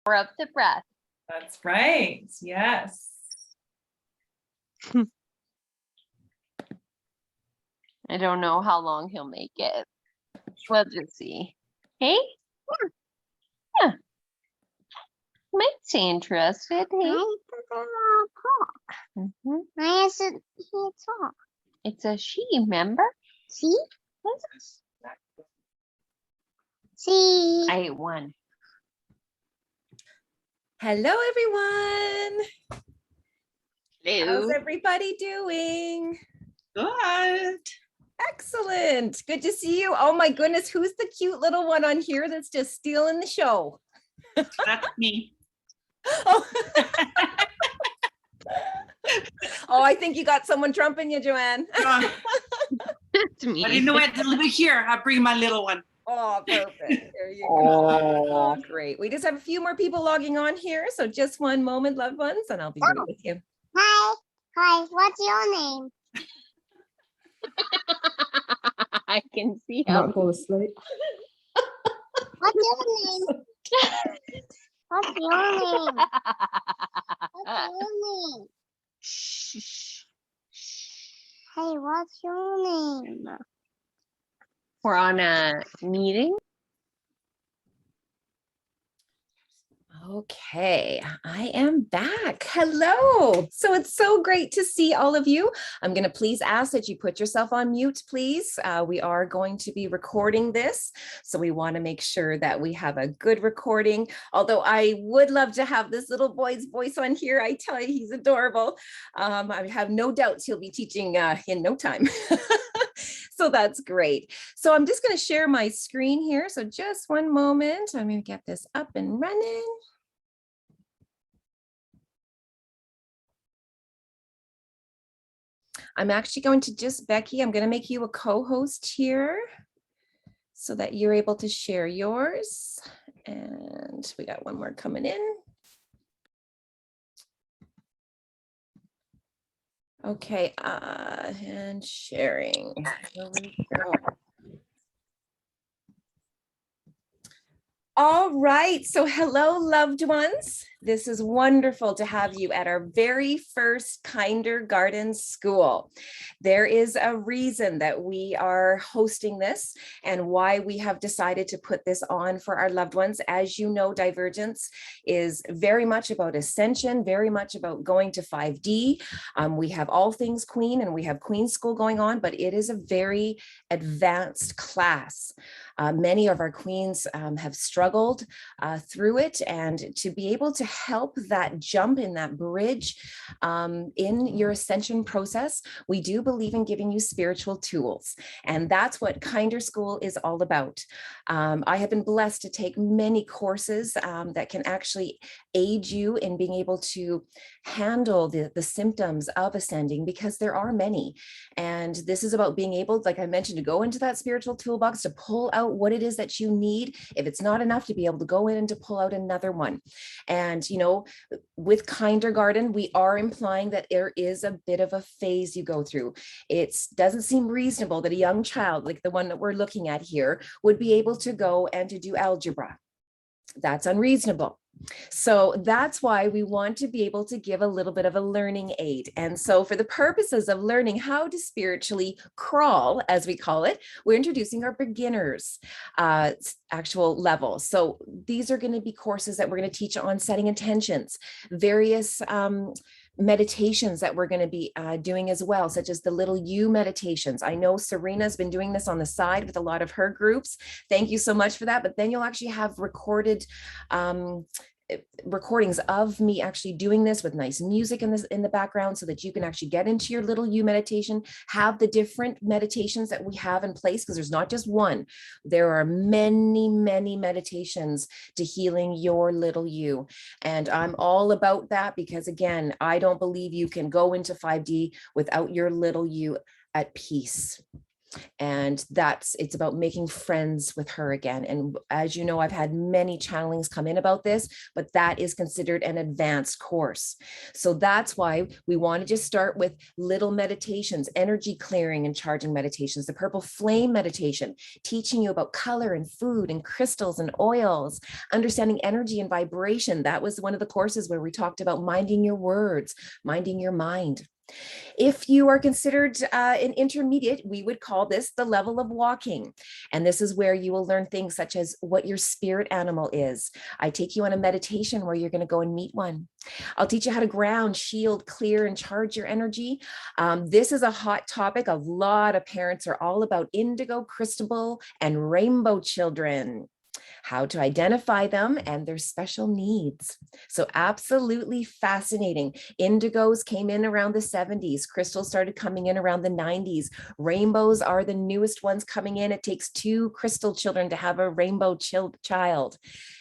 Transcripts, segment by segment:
Power of the breath. That's right. Yes. I don't know how long he'll make it. We'll just see. Hey? Yeah. Makes you interested, hey? Why isn't he talk? It's a she, remember? See? See? I ate one. Hello, everyone. Hello. How's everybody doing? Good. Excellent. Good to see you. Oh my goodness, who's the cute little one on here that's just stealing the show? That's me. Oh. Oh, I think you got someone trumping you, Joanne. It's me. But you know what? Over here, I'll bring my little one. Oh, perfect. There you go. Oh, great. We just have a few more people logging on here. So just one moment, loved ones, and I'll be right with you. Hi. Hi. What's your name? I can see I how. might fall asleep. What's your name? What's your name? What's your name? Shh. Hey, what's your name? We're on a meeting. Okay, I am back. Hello. So it's so great to see all of you. I'm going to please ask that you put yourself on mute, please. We are going to be recording this, so we want to make sure that we have a good recording. Although I would love to have this little boy's voice on here. I tell you, he's adorable. I have no doubts he'll be teaching in no time. So that's great. So I'm just going to share my screen here. So just one moment. I'm going to get this up and running. I'm actually going to just, Becky, I'm going to make you a co-host here so that you're able to share yours. And we got one more coming in. Okay, and sharing. Here we go. All right, so hello, loved ones. This is wonderful to have you at our very first KïnderGardën Schööl. There is a reason that we are hosting this and why we have decided to put this on for our loved ones. As you know, Divergence is very much about ascension, very much about going to 5D. We have all things Queen and we have Queen School going on, but it is a very advanced class. Many of our queens have struggled through it, and to be able to help that jump in that bridge in your ascension process, we do believe in giving you spiritual tools, and that's what KïnderSchool is all about. I have been blessed to take many courses that can actually aid you in being able to handle the symptoms of ascending, because there are many. And this is about being able, like I mentioned, to go into that spiritual toolbox to pull out what it is that you need. If it's not enough, to be able to go in and to pull out another one. And, you know, with KïnderGardën, we are implying that there is a bit of a phase you go through. It doesn't seem reasonable that a young child, like the one that we're looking at here, would be able to go and to do algebra. That's unreasonable. So that's why we want to be able to give a little bit of a learning aid. And so for the purposes of learning how to spiritually crawl, as we call it, we're introducing our beginners actual level. So these are going to be courses that we're going to teach on setting intentions, various meditations that we're going to be doing as well, such as the little you meditations. I know Serena's been doing this on the side with a lot of her groups. Thank you so much for that. But then you'll actually have recorded recordings of me actually doing this with nice music in the background, so that you can actually get into your little you meditation, have the different meditations that we have in place, because there's not just one. There are many, many meditations to healing your little you. And I'm all about that, because again, I don't believe you can go into 5D without your little you at peace. And it's about making friends with her again. And as you know, I've had many channelings come in about this, but that is considered an advanced course. So that's why we want to just start with little meditations, energy clearing and charging meditations, the purple flame meditation, teaching you about color and food and crystals and oils, understanding energy and vibration. That was one of the courses where we talked about minding your words, minding your mind. If you are considered an intermediate, we would call this the level of walking. And this is where you will learn things such as what your spirit animal is. I take you on a meditation where you're going to go and meet one. I'll teach you how to ground, shield, clear, and charge your energy. This is a hot topic. A lot of parents are all about indigo, crystal, and rainbow children, how to identify them and their special needs. So absolutely fascinating. Indigos came in around the 70s. Crystals started coming in around the 90s. Rainbows are the newest ones coming in. It takes 2 crystal children to have a rainbow child.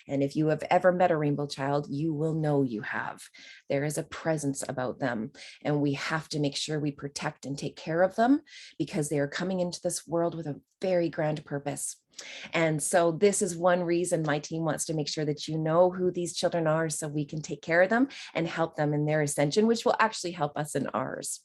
And if you have ever met a rainbow child, you will know you have. There is a presence about them, and we have to make sure we protect and take care of them because they are coming into this world with a very grand purpose. And so this is one reason my team wants to make sure that you know who these children are so we can take care of them and help them in their ascension, which will actually help us in ours.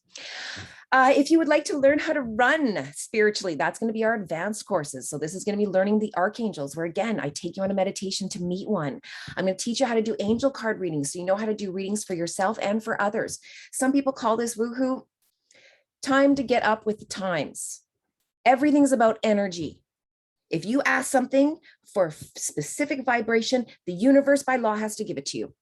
If you would like to learn how to run spiritually, that's going to be our advanced courses. So this is going to be learning the archangels, where again, I take you on a meditation to meet one. I'm going to teach you how to do angel card readings, so you know how to do readings for yourself and for others. Some people call this woohoo, time to get up with the times. Everything's about energy. If you ask something for specific vibration, the universe by law has to give it to you.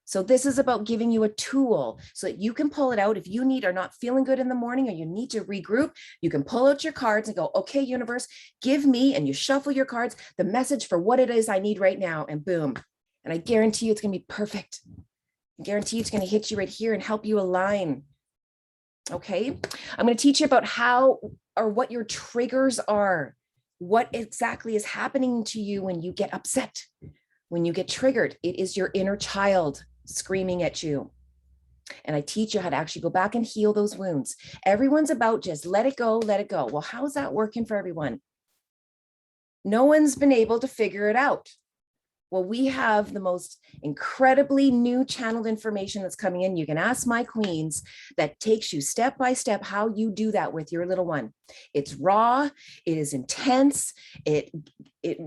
So this is about giving you a tool so that you can pull it out. If you are not feeling good in the morning or you need to regroup, you can pull out your cards and go, okay, universe, give me, and you shuffle your cards, the message for what it is I need right now, and boom. And I guarantee you it's going to be perfect. I guarantee you it's going to hit you right here and help you align. Okay. I'm going to teach you about how or what your triggers are. What exactly is happening to you when you get upset, when you get triggered? It is your inner child screaming at you. And I teach you how to actually go back and heal those wounds. Everyone's about just let it go, let it go. Well, how's that working for everyone? No one's been able to figure it out. Well, we have the most incredibly new channeled information that's coming in. You can ask my queens that takes you step by step how you do that with your little one. It's raw, it is intense, it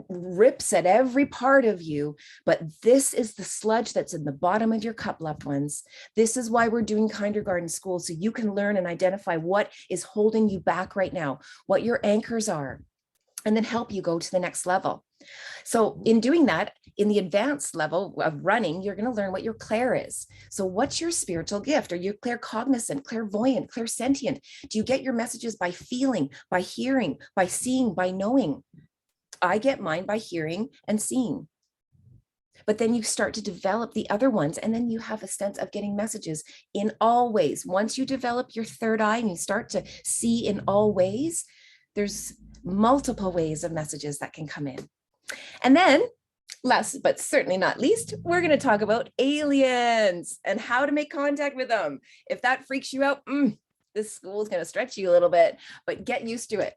rips at every part of you, but this is the sludge that's in the bottom of your cup, loved ones. This is why we're doing KïnderGardën School, so you can learn and identify what is holding you back right now, what your anchors are, and then help you go to the next level. So in doing that, in the advanced level of running, you're going to learn what your clair is. So what's your spiritual gift? Are you claircognizant, clairvoyant, clairsentient? Do you get your messages by feeling, by hearing, by seeing, by knowing? I get mine by hearing and seeing. But then you start to develop the other ones, and then you have a sense of getting messages in all ways. Once you develop your third eye and you start to see in all ways, there's multiple ways of messages that can come in. And then, last but certainly not least, we're going to talk about aliens and how to make contact with them. If that freaks you out, this school is going to stretch you a little bit, but get used to it.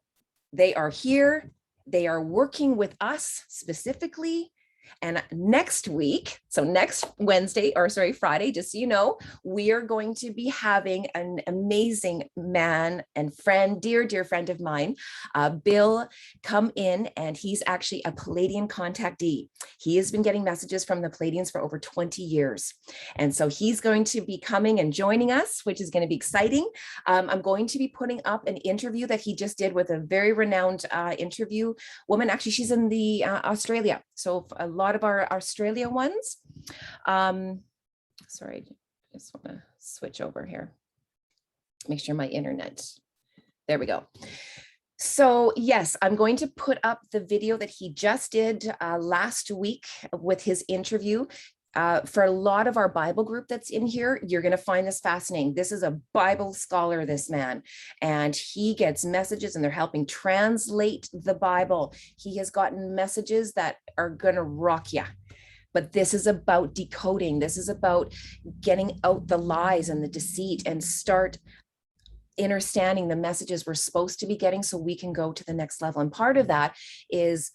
They are here. They are working with us specifically. And next week, so next Friday, just so you know, we are going to be having an amazing man and friend, dear friend of mine, Bill, come in, and he's actually a Pleiadian contactee. He has been getting messages from the Pleiadians for over 20 years. And so he's going to be coming and joining us, which is going to be exciting. I'm going to be putting up an interview that he just did with a very renowned interview woman. Actually, she's in the Australia. So a lot of our Australia ones. Sorry, I just want to switch over here. Make sure my internet, there we go. So yes, I'm going to put up the video that he just did last week with his interview. For a lot of our Bible group that's in here, you're going to find this fascinating. This is a Bible scholar, this man, and he gets messages and they're helping translate the Bible. He has gotten messages that are going to rock you. But this is about decoding. This is about getting out the lies and the deceit and start understanding the messages we're supposed to be getting so we can go to the next level. And part of that is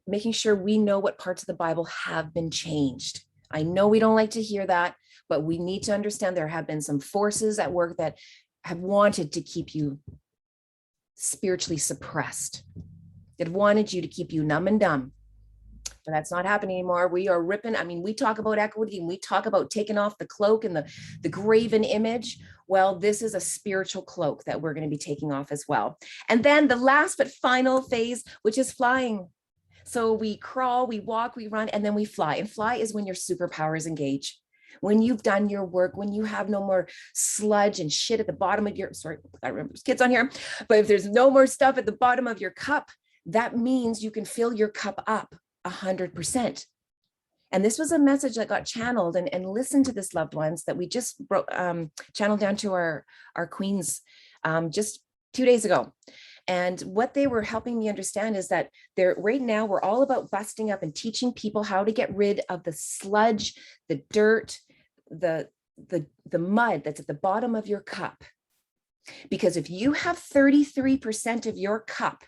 making sure we know what parts of the Bible have been changed. I know we don't like to hear that, but we need to understand there have been some forces at work that have wanted to keep you spiritually suppressed, that wanted you to keep you numb and dumb. But that's not happening anymore. We are ripping. I mean, we talk about equity and we talk about taking off the cloak and the graven image. Well, this is a spiritual cloak that we're going to be taking off as well. And then the last but final phase, which is flying. So we crawl, we walk, we run, and then we fly. And fly is when your superpowers engage. When you've done your work, when you have no more sludge and shit at the bottom of your, sorry, I remember there's kids on here, but if there's no more stuff at the bottom of your cup, that means you can fill your cup up 100%. And this was a message that got channeled and listen to this, loved ones, that we just channeled down to our queens just 2 days ago. And what they were helping me understand is that right now we're all about busting up and teaching people how to get rid of the sludge, the dirt, the mud that's at the bottom of your cup. Because if you have 33% of your cup,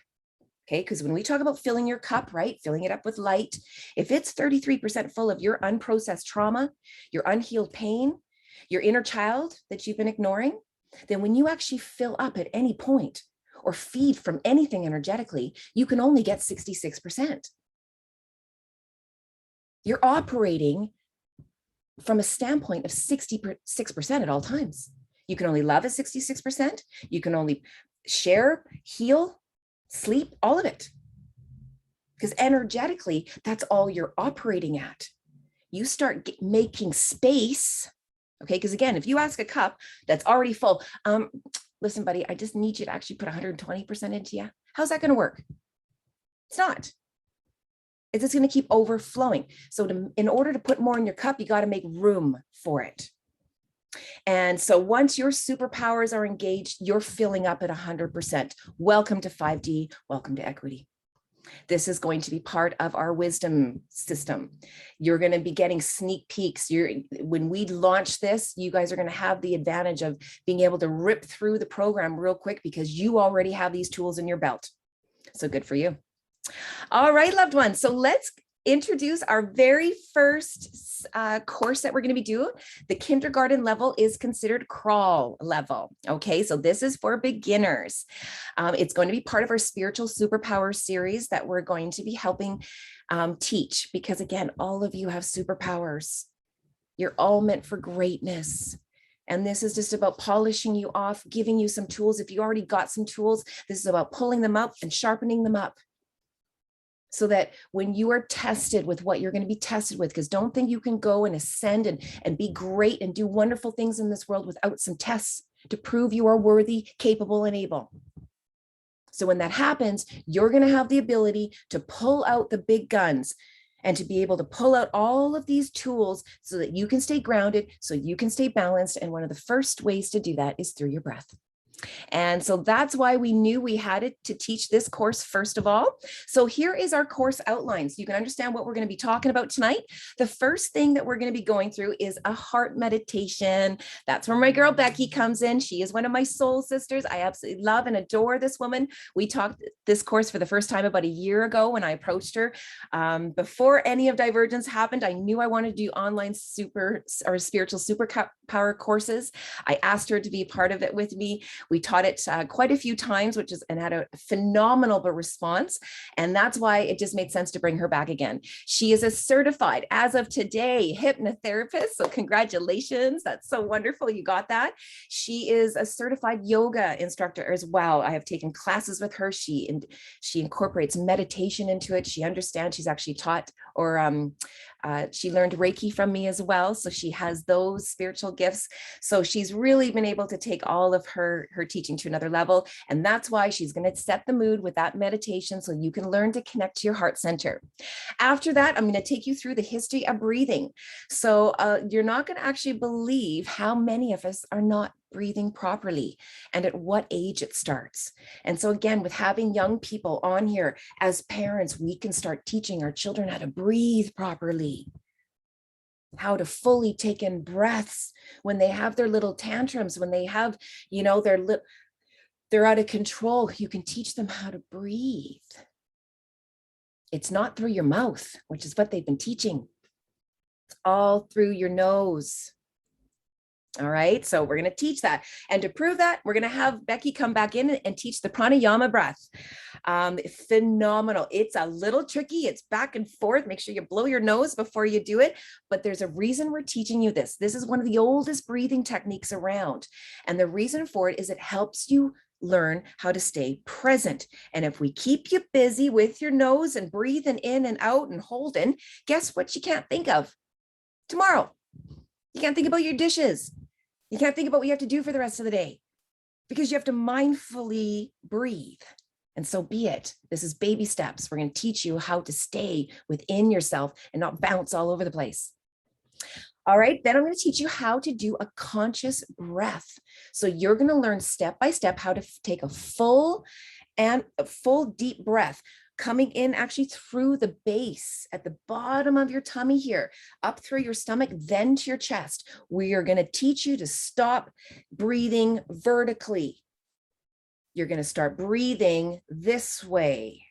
okay, because when we talk about filling your cup, right, filling it up with light, if it's 33% full of your unprocessed trauma, your unhealed pain, your inner child that you've been ignoring, then when you actually fill up at any point or feed from anything energetically, you can only get 66%. You're operating from a standpoint of 66% at all times. You can only love at 66%. You can only share, heal, sleep, all of it. Because energetically, that's all you're operating at. You start making space, okay? Because again, if you ask a cup that's already full, listen, buddy, I just need you to actually put 120% into you. How's that going to work? It's not. It's just going to keep overflowing. So in order to put more in your cup, you got to make room for it. And so once your superpowers are engaged, you're filling up at 100%. Welcome to 5D. Welcome to equity. This is going to be part of our wisdom system. You're going to be getting sneak peeks. When we launch this, you guys are going to have the advantage of being able to rip through the program real quick because you already have these tools in your belt. So good for you. All right, loved ones. So let's introduce our very first course that we're going to be doing. The kindergarten level is considered crawl level. Okay, so this is for beginners. It's going to be part of our spiritual superpower series that we're going to be helping teach, because again, all of you have superpowers. You're all meant for greatness. And this is just about polishing you off, giving you some tools. If you already got some tools, this is about pulling them up and sharpening them up, so that when you are tested with what you're going to be tested with, because don't think you can go and ascend and be great and do wonderful things in this world without some tests to prove you are worthy, capable, and able. So when that happens, you're going to have the ability to pull out the big guns and to be able to pull out all of these tools so that you can stay grounded, so you can stay balanced. And one of the first ways to do that is through your breath. And so that's why we knew we had to teach this course first of all. So here is our course outline, so you can understand what we're going to be talking about tonight. The first thing that we're going to be going through is a heart meditation. That's where my girl Becky comes in. She is one of my soul sisters. I absolutely love and adore this woman. We talked this course for the first time about a year ago when I approached her. Before any of Divergence happened, I knew I wanted to do online spiritual superpower courses. I asked her to be a part of it with me. We taught it quite a few times, and had a phenomenal response. And that's why it just made sense to bring her back again. She is a certified, as of today, hypnotherapist. So congratulations. That's so wonderful. You got that. She is a certified yoga instructor as well. I have taken classes with her. She incorporates meditation into it. She understands. She's actually taught, or she learned Reiki from me as well. So she has those spiritual gifts. So she's really been able to take all of her teaching to another level. And that's why she's going to set the mood with that meditation so you can learn to connect to your heart center. After that, I'm going to take you through the history of breathing. So you're not going to actually believe how many of us are not breathing properly and at what age it starts. And so again, with having young people on here, as parents, we can start teaching our children how to breathe properly. how to fully take in breaths when they have their little tantrums, when they have, you know, they're out of control. You can teach them how to breathe. It's not through your mouth, which is what they've been teaching. It's all through your nose. All right, so we're going to teach that. And to prove that, we're going to have Becky come back in and teach the pranayama breath. Phenomenal. It's a little tricky. It's back and forth. Make sure you blow your nose before you do it. But there's a reason we're teaching you this. This is one of the oldest breathing techniques around. And the reason for it is it helps you learn how to stay present. And if we keep you busy with your nose and breathing in and out and holding, guess what you can't think of tomorrow? You can't think about your dishes. You can't think about what you have to do for the rest of the day because you have to mindfully breathe. And so be it. This is baby steps. We're going to teach you how to stay within yourself and not bounce all over the place. All right, then I'm going to teach you how to do a conscious breath. So you're going to learn step by step how to take a full deep breath, coming in actually through the base at the bottom of your tummy here, up through your stomach, then to your chest. We are going to teach you to stop breathing vertically. You're going to start breathing this way.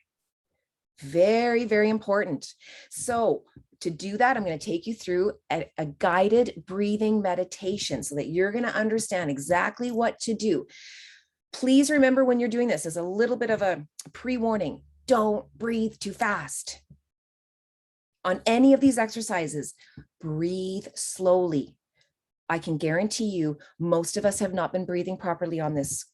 Very, very important. So to do that, I'm going to take you through a guided breathing meditation so that you're going to understand exactly what to do. Please remember when you're doing this as a little bit of a pre-warning, don't breathe too fast. On any of these exercises, breathe slowly. I can guarantee you, most of us have not been breathing properly on this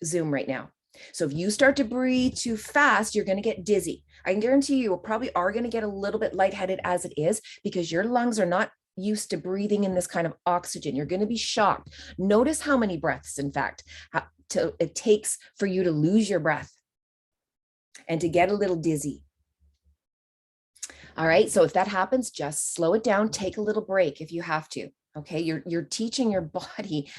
Zoom right now. So if you start to breathe too fast, you're going to get dizzy. I can guarantee you probably are going to get a little bit lightheaded as it is because your lungs are not used to breathing in this kind of oxygen. You're going to be shocked. Notice how many breaths, in fact, it takes for you to lose your breath and to get a little dizzy. All right, so if that happens, just slow it down, take a little break if you have to. Okay, you're teaching your body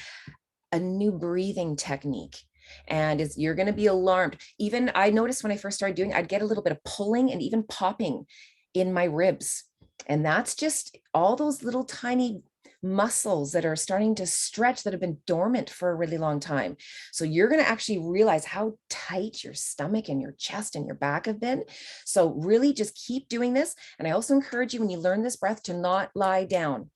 a new breathing technique. And you're going to be alarmed. Even I noticed when I first started doing, I'd get a little bit of pulling and even popping in my ribs. And that's just all those little tiny muscles that are starting to stretch that have been dormant for a really long time. So you're going to actually realize how tight your stomach and your chest and your back have been. So really just keep doing this. And I also encourage you when you learn this breath to not lie down.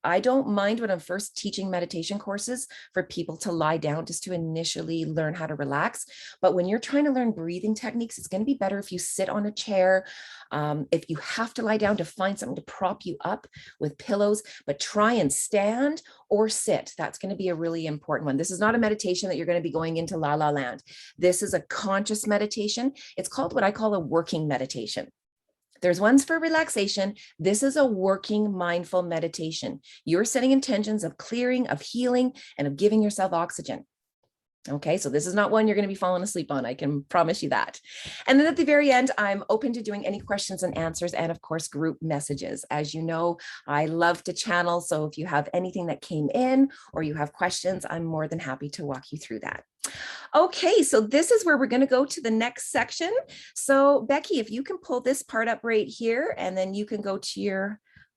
I don't mind when I'm first teaching meditation courses for people to lie down just to initially learn how to relax. But when you're trying to learn breathing techniques, it's going to be better if you sit on a chair. If you have to lie down, to find something to prop you up with pillows, but try and stand or sit. That's going to be a really important one. This is not a meditation that you're going to be going into la la land. This is a conscious meditation. It's called what I call a working meditation. There's ones for relaxation. This is a working mindful meditation. You're setting intentions of clearing, of healing, and of giving yourself oxygen. Okay, so this is not one you're going to be falling asleep on. I can promise you that. And then at the very end, I'm open to doing any questions and answers and of course, group messages. As you know, I love to channel. So if you have anything that came in or you have questions, I'm more than happy to walk you through that. Okay, so this is where we're going to go to the next section. So Becky, if you can pull this part up right here, and then you can go to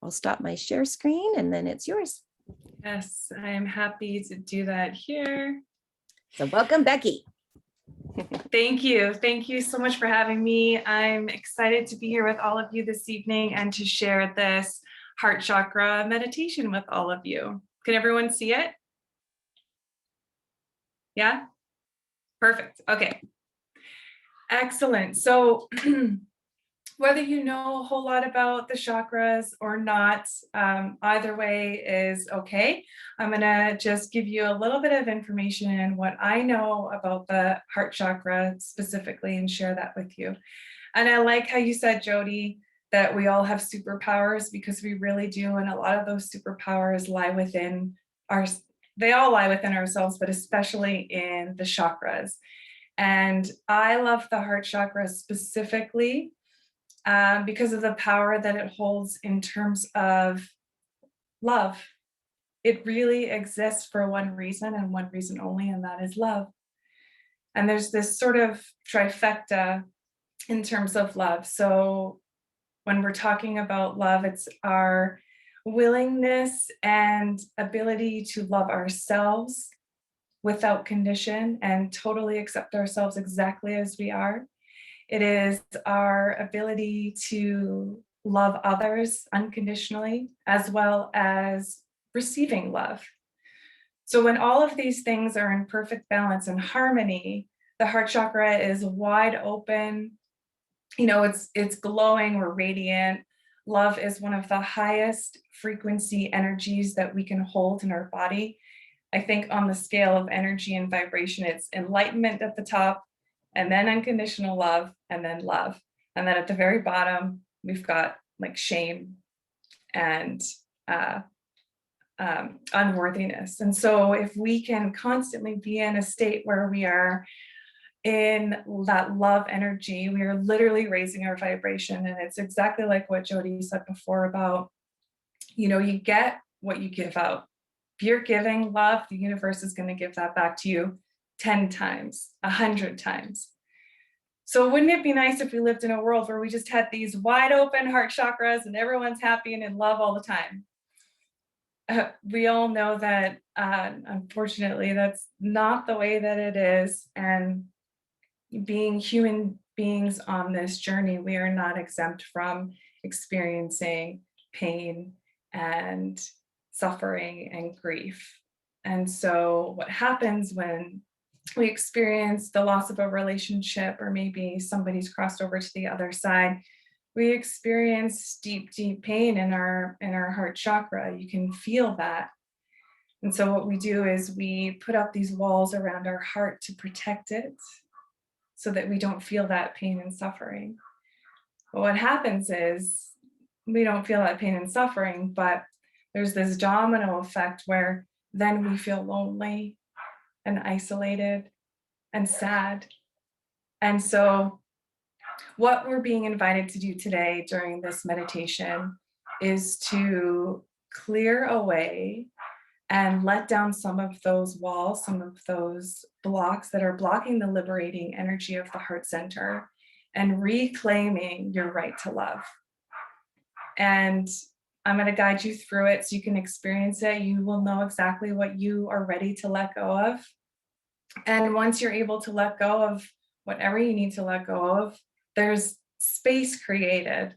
I'll stop my share screen and then it's yours. Yes, I am happy to do that here. So welcome, Becky. Thank you. Thank you so much for having me. I'm excited to be here with all of you this evening and to share this heart chakra meditation with all of you. Can everyone see it? Yeah? Perfect. Okay. Excellent. So whether you know a whole lot about the chakras or not, either way is okay. I'm going to just give you a little bit of information and what I know about the heart chakra specifically and share that with you. And I like how you said, Jody, that we all have superpowers, because we really do. And a lot of those superpowers lie within they all lie within ourselves, but especially in the chakras. And I love the heart chakra specifically because of the power that it holds in terms of love. It really exists for one reason and one reason only, and that is love. And there's this sort of trifecta in terms of love. So when we're talking about love, it's our willingness and ability to love ourselves without condition and totally accept ourselves exactly as we are. It is our ability to love others unconditionally, as well as receiving love. So when all of these things are in perfect balance and harmony, the heart chakra is wide open. You know, it's glowing, we're radiant. Love is one of the highest frequency energies that we can hold in our body. I think on the scale of energy and vibration, it's enlightenment at the top, and then unconditional love, and then love. And then at the very bottom, we've got like shame and unworthiness. And so if we can constantly be in a state where we are in that love energy, we are literally raising our vibration. And it's exactly like what Jody said before about, you know, you get what you give out. If you're giving love, the universe is going to give that back to you 10 times, 100 times. So wouldn't it be nice if we lived in a world where we just had these wide open heart chakras and everyone's happy and in love all the time? We all know that, unfortunately, that's not the way that it is. And being human beings on this journey, we are not exempt from experiencing pain and suffering and grief. And so what happens when we experience the loss of a relationship, or maybe somebody's crossed over to the other side, we experience deep, deep pain in our heart chakra. You can feel that. And so what we do is we put up these walls around our heart to protect it so that we don't feel that pain and suffering. But what happens is we don't feel that pain and suffering, but there's this domino effect where then we feel lonely and isolated and sad. And so what we're being invited to do today during this meditation is to clear away and let down some of those walls, some of those blocks that are blocking the liberating energy of the heart center, and reclaiming your right to love. And I'm going to guide you through it so you can experience it. You will know exactly what you are ready to let go of. And once you're able to let go of whatever you need to let go of, there's space created.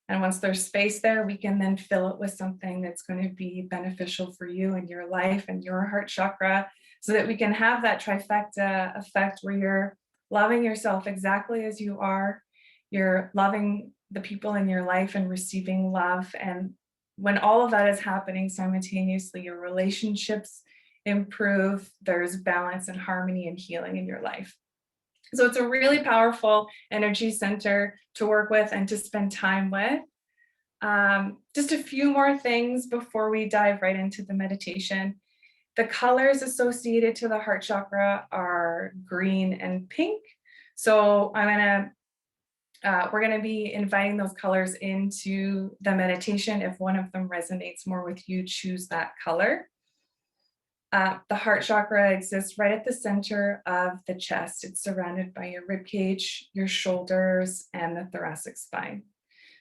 And once there's space there, we can then fill it with something that's going to be beneficial for you and your life and your heart chakra, so that we can have that trifecta effect where you're loving yourself exactly as you are. You're loving the people in your life and receiving love. And when all of that is happening simultaneously, your relationships improve, there's balance and harmony and healing in your life. So it's a really powerful energy center to work with and to spend time with. Just a few more things before we dive right into the meditation. The colors associated to the heart chakra are green and pink. So we're gonna be inviting those colors into the meditation. If one of them resonates more with you, choose that color. The heart chakra exists right at the center of the chest. It's surrounded by your rib cage, your shoulders, and the thoracic spine.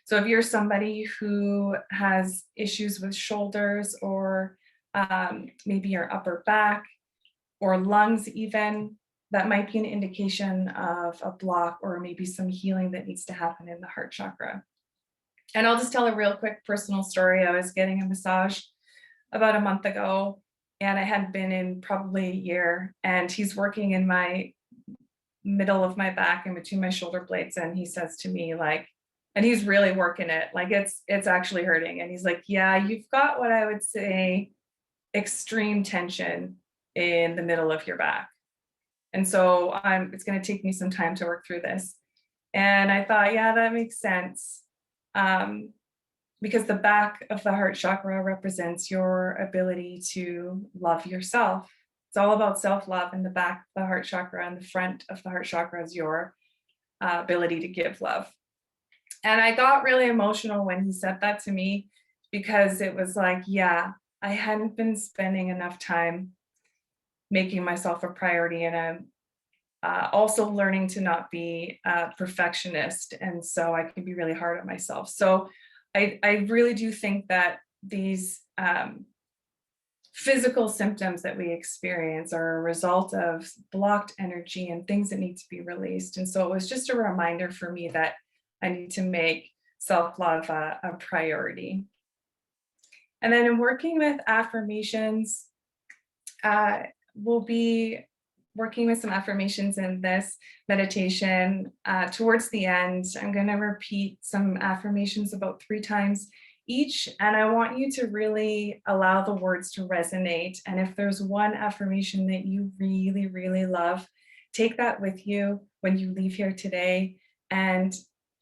So if you're somebody who has issues with shoulders, or maybe your upper back or lungs even, that might be an indication of a block or maybe some healing that needs to happen in the heart chakra. And I'll just tell a real quick personal story. I was getting a massage about a month ago, and I hadn't been in probably a year, and he's working in my middle of my back in between my shoulder blades. And he says to me, like, and he's really working it, like it's actually hurting. And he's like, yeah, you've got what I would say extreme tension in the middle of your back. And so it's going to take me some time to work through this. And I thought, yeah, that makes sense. Because the back of the heart chakra represents your ability to love yourself. It's all about self-love. In the back of the heart chakra and the front of the heart chakra is your ability to give love. And I got really emotional when he said that to me, because it was like, yeah, I hadn't been spending enough time making myself a priority, and also learning to not be a perfectionist. And so I can be really hard on myself. So I really do think that these physical symptoms that we experience are a result of blocked energy and things that need to be released. And so it was just a reminder for me that I need to make self-love a priority. And then in working with affirmations, we'll be working with some affirmations in this meditation. Towards the end, I'm going to repeat some affirmations about 3 times each, and I want you to really allow the words to resonate. And if there's one affirmation that you really, really love, take that with you when you leave here today and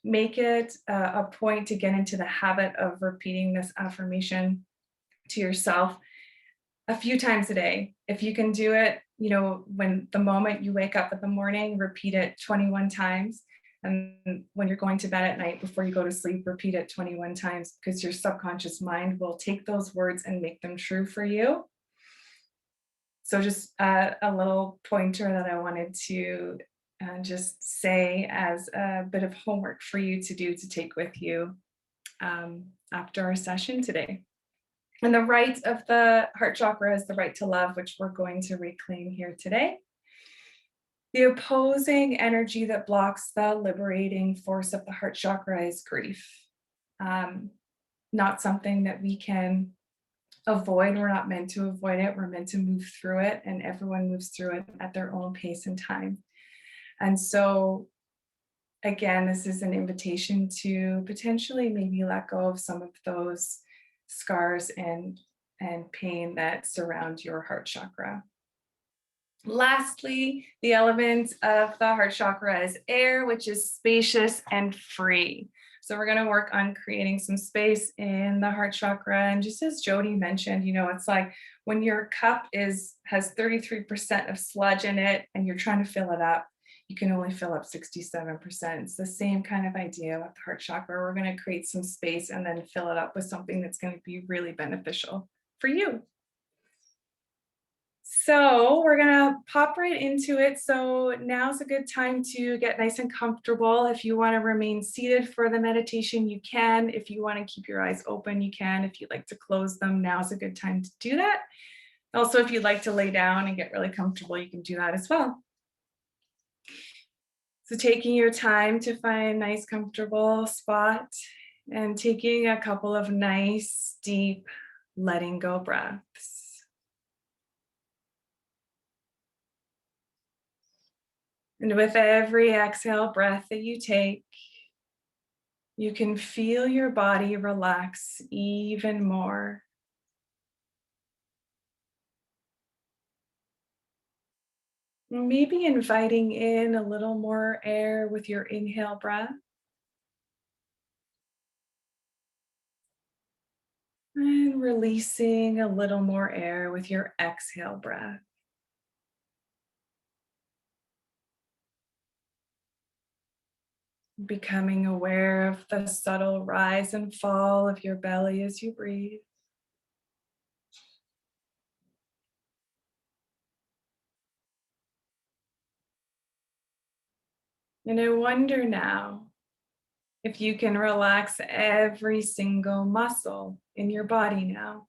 make it a point to get into the habit of repeating this affirmation to yourself a few times a day. If you can do it, when the moment you wake up in the morning, repeat it 21 times. And when you're going to bed at night before you go to sleep, repeat it 21 times, because your subconscious mind will take those words and make them true for you. So just a little pointer that I wanted to just say as a bit of homework for you to do, to take with you after our session today. And the right of the heart chakra is the right to love, which we're going to reclaim here today. The opposing energy that blocks the liberating force of the heart chakra is grief. Not something that we can avoid. We're not meant to avoid it. We're meant to move through it, and everyone moves through it at their own pace and time. And so, again, this is an invitation to potentially maybe let go of some of those scars and pain that surround your heart chakra. Lastly, the element of the heart chakra is air, which is spacious and free. So we're going to work on creating some space in the heart chakra. And just as Jody mentioned, it's like when your cup has 33% of sludge in it and you're trying to fill it up, you can only fill up 67%. It's the same kind of idea with the heart chakra. We're going to create some space and then fill it up with something that's going to be really beneficial for you. So we're gonna pop right into it. So now's a good time to get nice and comfortable. If you want to remain seated for the meditation, you can. If you want to keep your eyes open, you can. If you'd like to close them, now's a good time to do that. Also, if you'd like to lay down and get really comfortable, you can do that as well. So taking your time to find a nice, comfortable spot and taking a couple of nice, deep, letting go breaths. And with every exhale breath that you take, you can feel your body relax even more. Maybe inviting in a little more air with your inhale breath. And releasing a little more air with your exhale breath. Becoming aware of the subtle rise and fall of your belly as you breathe. And I wonder now if you can relax every single muscle in your body now.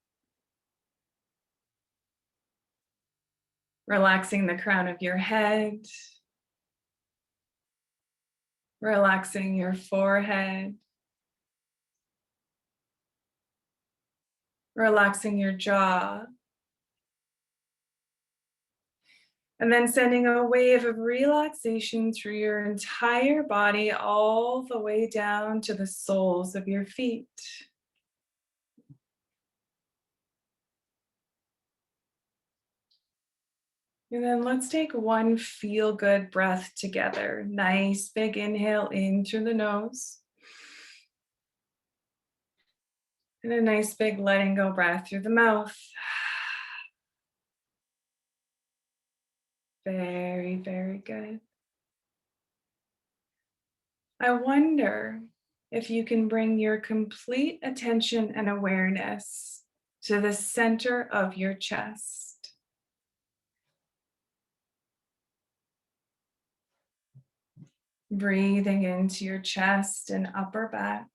Relaxing the crown of your head. Relaxing your forehead. Relaxing your jaw. And then sending a wave of relaxation through your entire body, all the way down to the soles of your feet. And then let's take one feel-good breath together. Nice big inhale in through the nose. And a nice big letting go breath through the mouth. Very, very good. I wonder if you can bring your complete attention and awareness to the center of your chest. Breathing into your chest and upper back.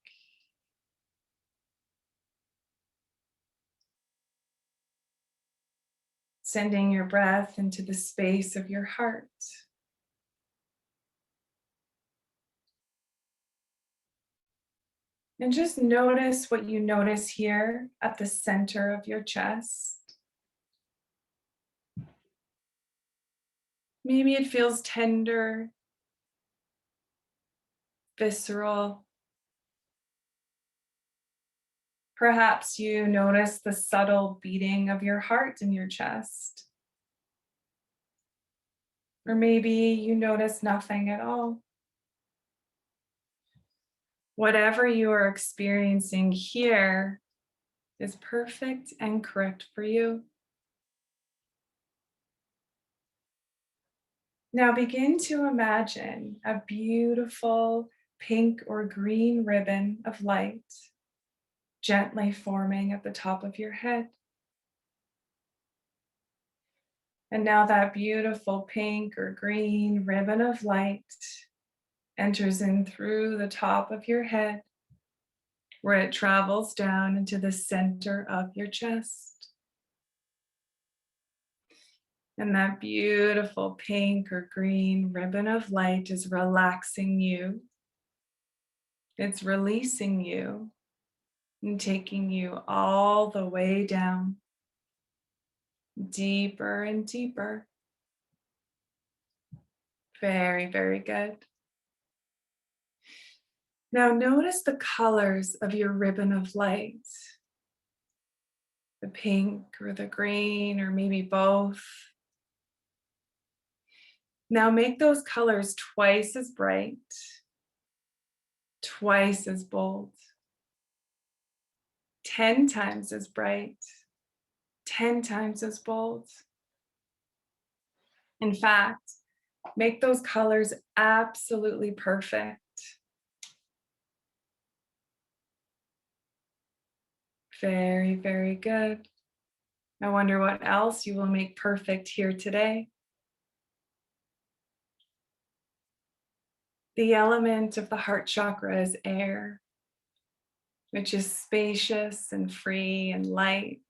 Sending your breath into the space of your heart. And just notice what you notice here at the center of your chest. Maybe it feels tender, visceral. Perhaps you notice the subtle beating of your heart in your chest. Or maybe you notice nothing at all. Whatever you are experiencing here is perfect and correct for you. Now begin to imagine a beautiful pink or green ribbon of light gently forming at the top of your head. And now that beautiful pink or green ribbon of light enters in through the top of your head, where it travels down into the center of your chest. And that beautiful pink or green ribbon of light is relaxing you. It's releasing you and taking you all the way down, deeper and deeper. Very, very good. Now notice the colors of your ribbon of light. The pink or the green or maybe both. Now make those colors twice as bright, twice as bold, 10 times as bright, 10 times as bold. In fact, make those colors absolutely perfect. Very, very good. I wonder what else you will make perfect here today. The element of the heart chakra is air, which is spacious and free and light.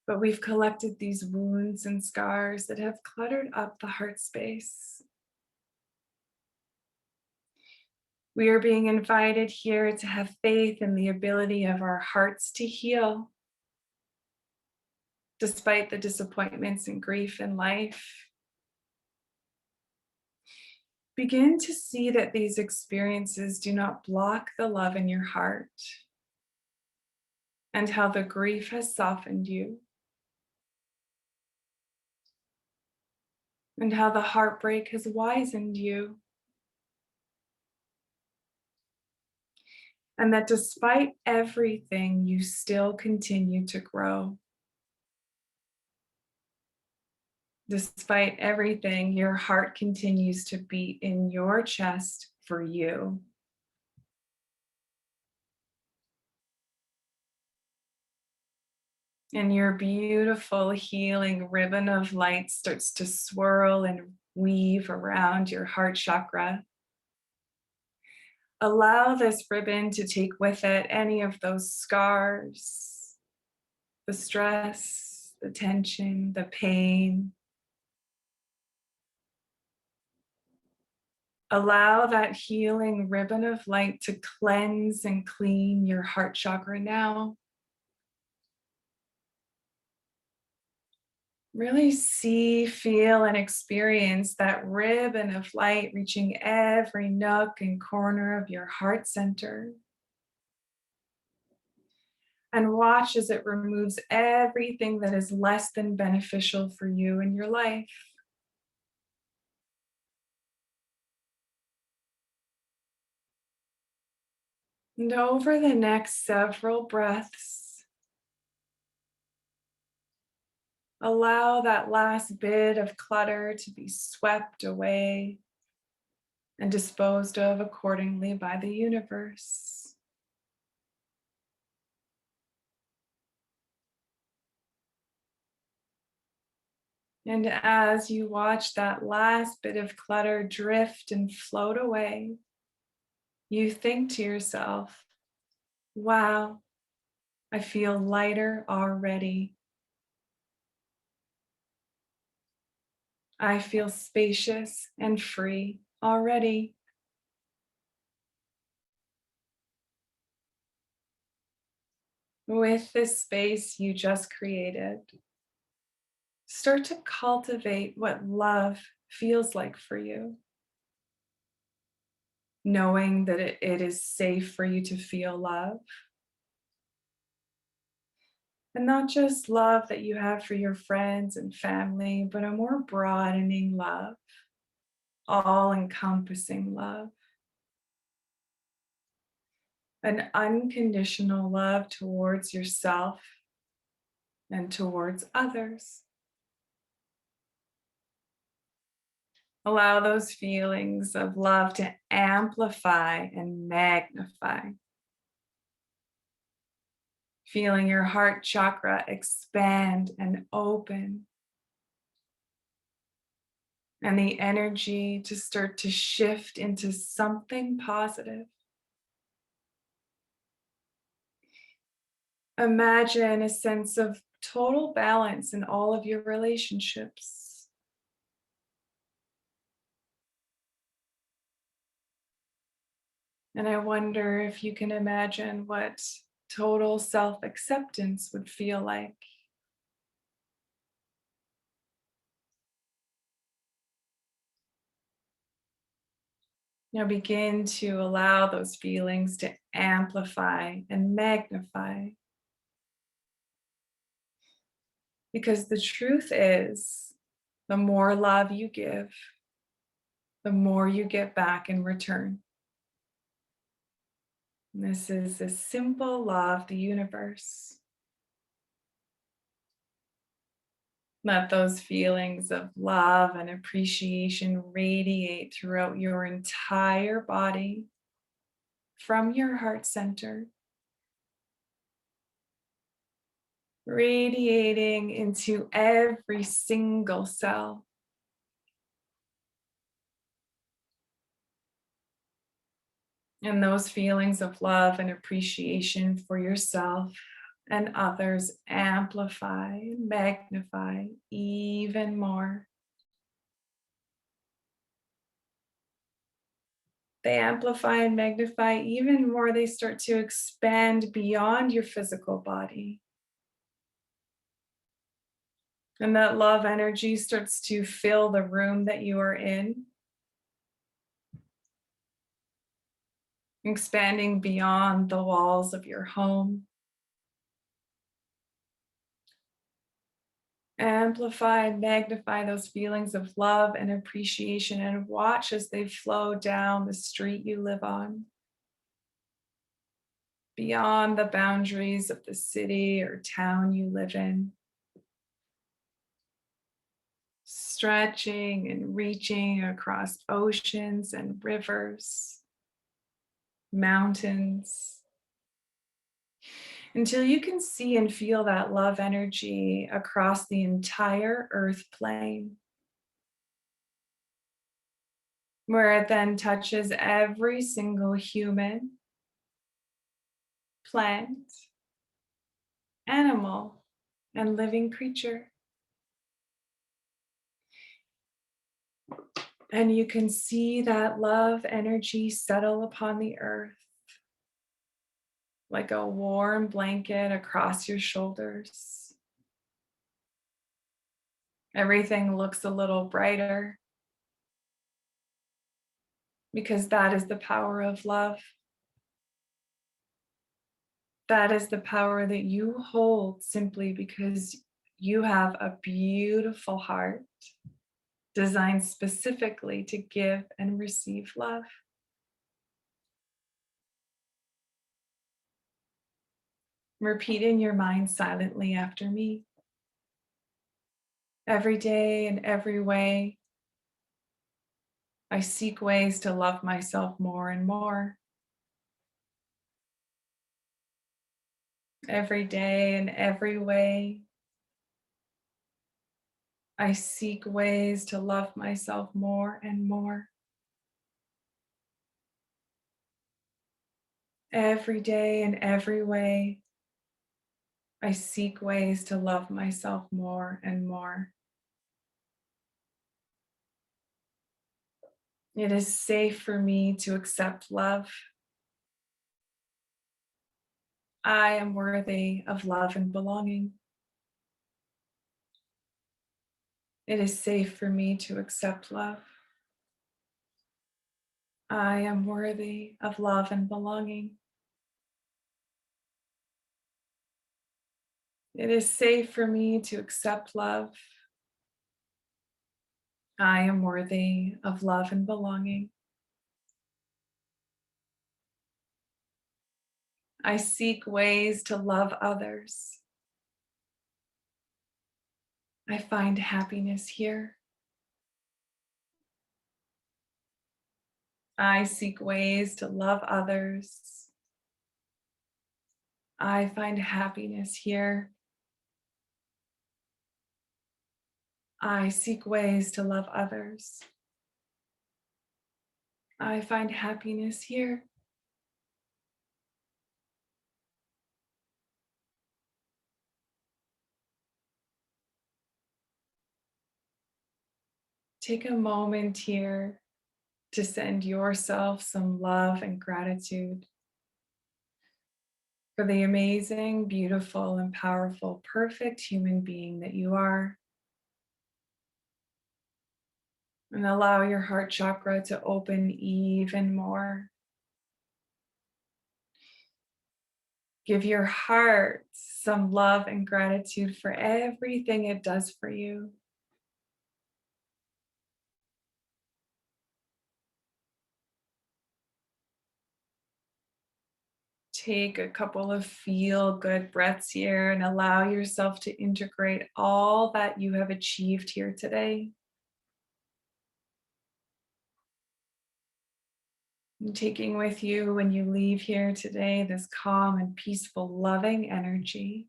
But we've collected these wounds and scars that have cluttered up the heart space. We are being invited here to have faith in the ability of our hearts to heal, despite the disappointments and grief in life. Begin to see that these experiences do not block the love in your heart, and how the grief has softened you, and how the heartbreak has wizened you. And that despite everything, you still continue to grow. Despite everything, your heart continues to beat in your chest for you. And your beautiful healing ribbon of light starts to swirl and weave around your heart chakra. Allow this ribbon to take with it any of those scars, the stress, the tension, the pain. Allow that healing ribbon of light to cleanse and clean your heart chakra now. Really see, feel, and experience that ribbon of light reaching every nook and corner of your heart center. And watch as it removes everything that is less than beneficial for you in your life. And over the next several breaths, allow that last bit of clutter to be swept away and disposed of accordingly by the universe. And as you watch that last bit of clutter drift and float away, you think to yourself, wow, I feel lighter already. I feel spacious and free already. With this space you just created, start to cultivate what love feels like for you. Knowing that it is safe for you to feel love. And not just love that you have for your friends and family, but a more broadening love, all-encompassing love. An unconditional love towards yourself and towards others. Allow those feelings of love to amplify and magnify. Feeling your heart chakra expand and open. And the energy to start to shift into something positive. Imagine a sense of total balance in all of your relationships. And I wonder if you can imagine what total self-acceptance would feel like. Now begin to allow those feelings to amplify and magnify. Because the truth is, the more love you give, the more you get back in return. This is a simple law of the universe. Let those feelings of love and appreciation radiate throughout your entire body, from your heart center, radiating into every single cell. And those feelings of love and appreciation for yourself and others amplify, magnify even more. They amplify and magnify even more. They start to expand beyond your physical body. And that love energy starts to fill the room that you are in, expanding beyond the walls of your home. Amplify and magnify those feelings of love and appreciation, and watch as they flow down the street you live on, beyond the boundaries of the city or town you live in, stretching and reaching across oceans and rivers, mountains, until you can see and feel that love energy across the entire earth plane, where it then touches every single human, plant, animal, and living creature. And you can see that love energy settle upon the earth like a warm blanket across your shoulders. Everything looks a little brighter because that is the power of love. That is the power that you hold simply because you have a beautiful heart designed specifically to give and receive love. Repeat in your mind silently after me. Every day and every way, I seek ways to love myself more and more. Every day and every way, I seek ways to love myself more and more. Every day in every way, I seek ways to love myself more and more. It is safe for me to accept love. I am worthy of love and belonging. It is safe for me to accept love. I am worthy of love and belonging. It is safe for me to accept love. I am worthy of love and belonging. I seek ways to love others. I find happiness here. I seek ways to love others. I find happiness here. I seek ways to love others. I find happiness here. Take a moment here to send yourself some love and gratitude for the amazing, beautiful, and powerful, perfect human being that you are. And allow your heart chakra to open even more. Give your heart some love and gratitude for everything it does for you. Take a couple of feel-good breaths here and allow yourself to integrate all that you have achieved here today. And taking with you when you leave here today this calm and peaceful, loving energy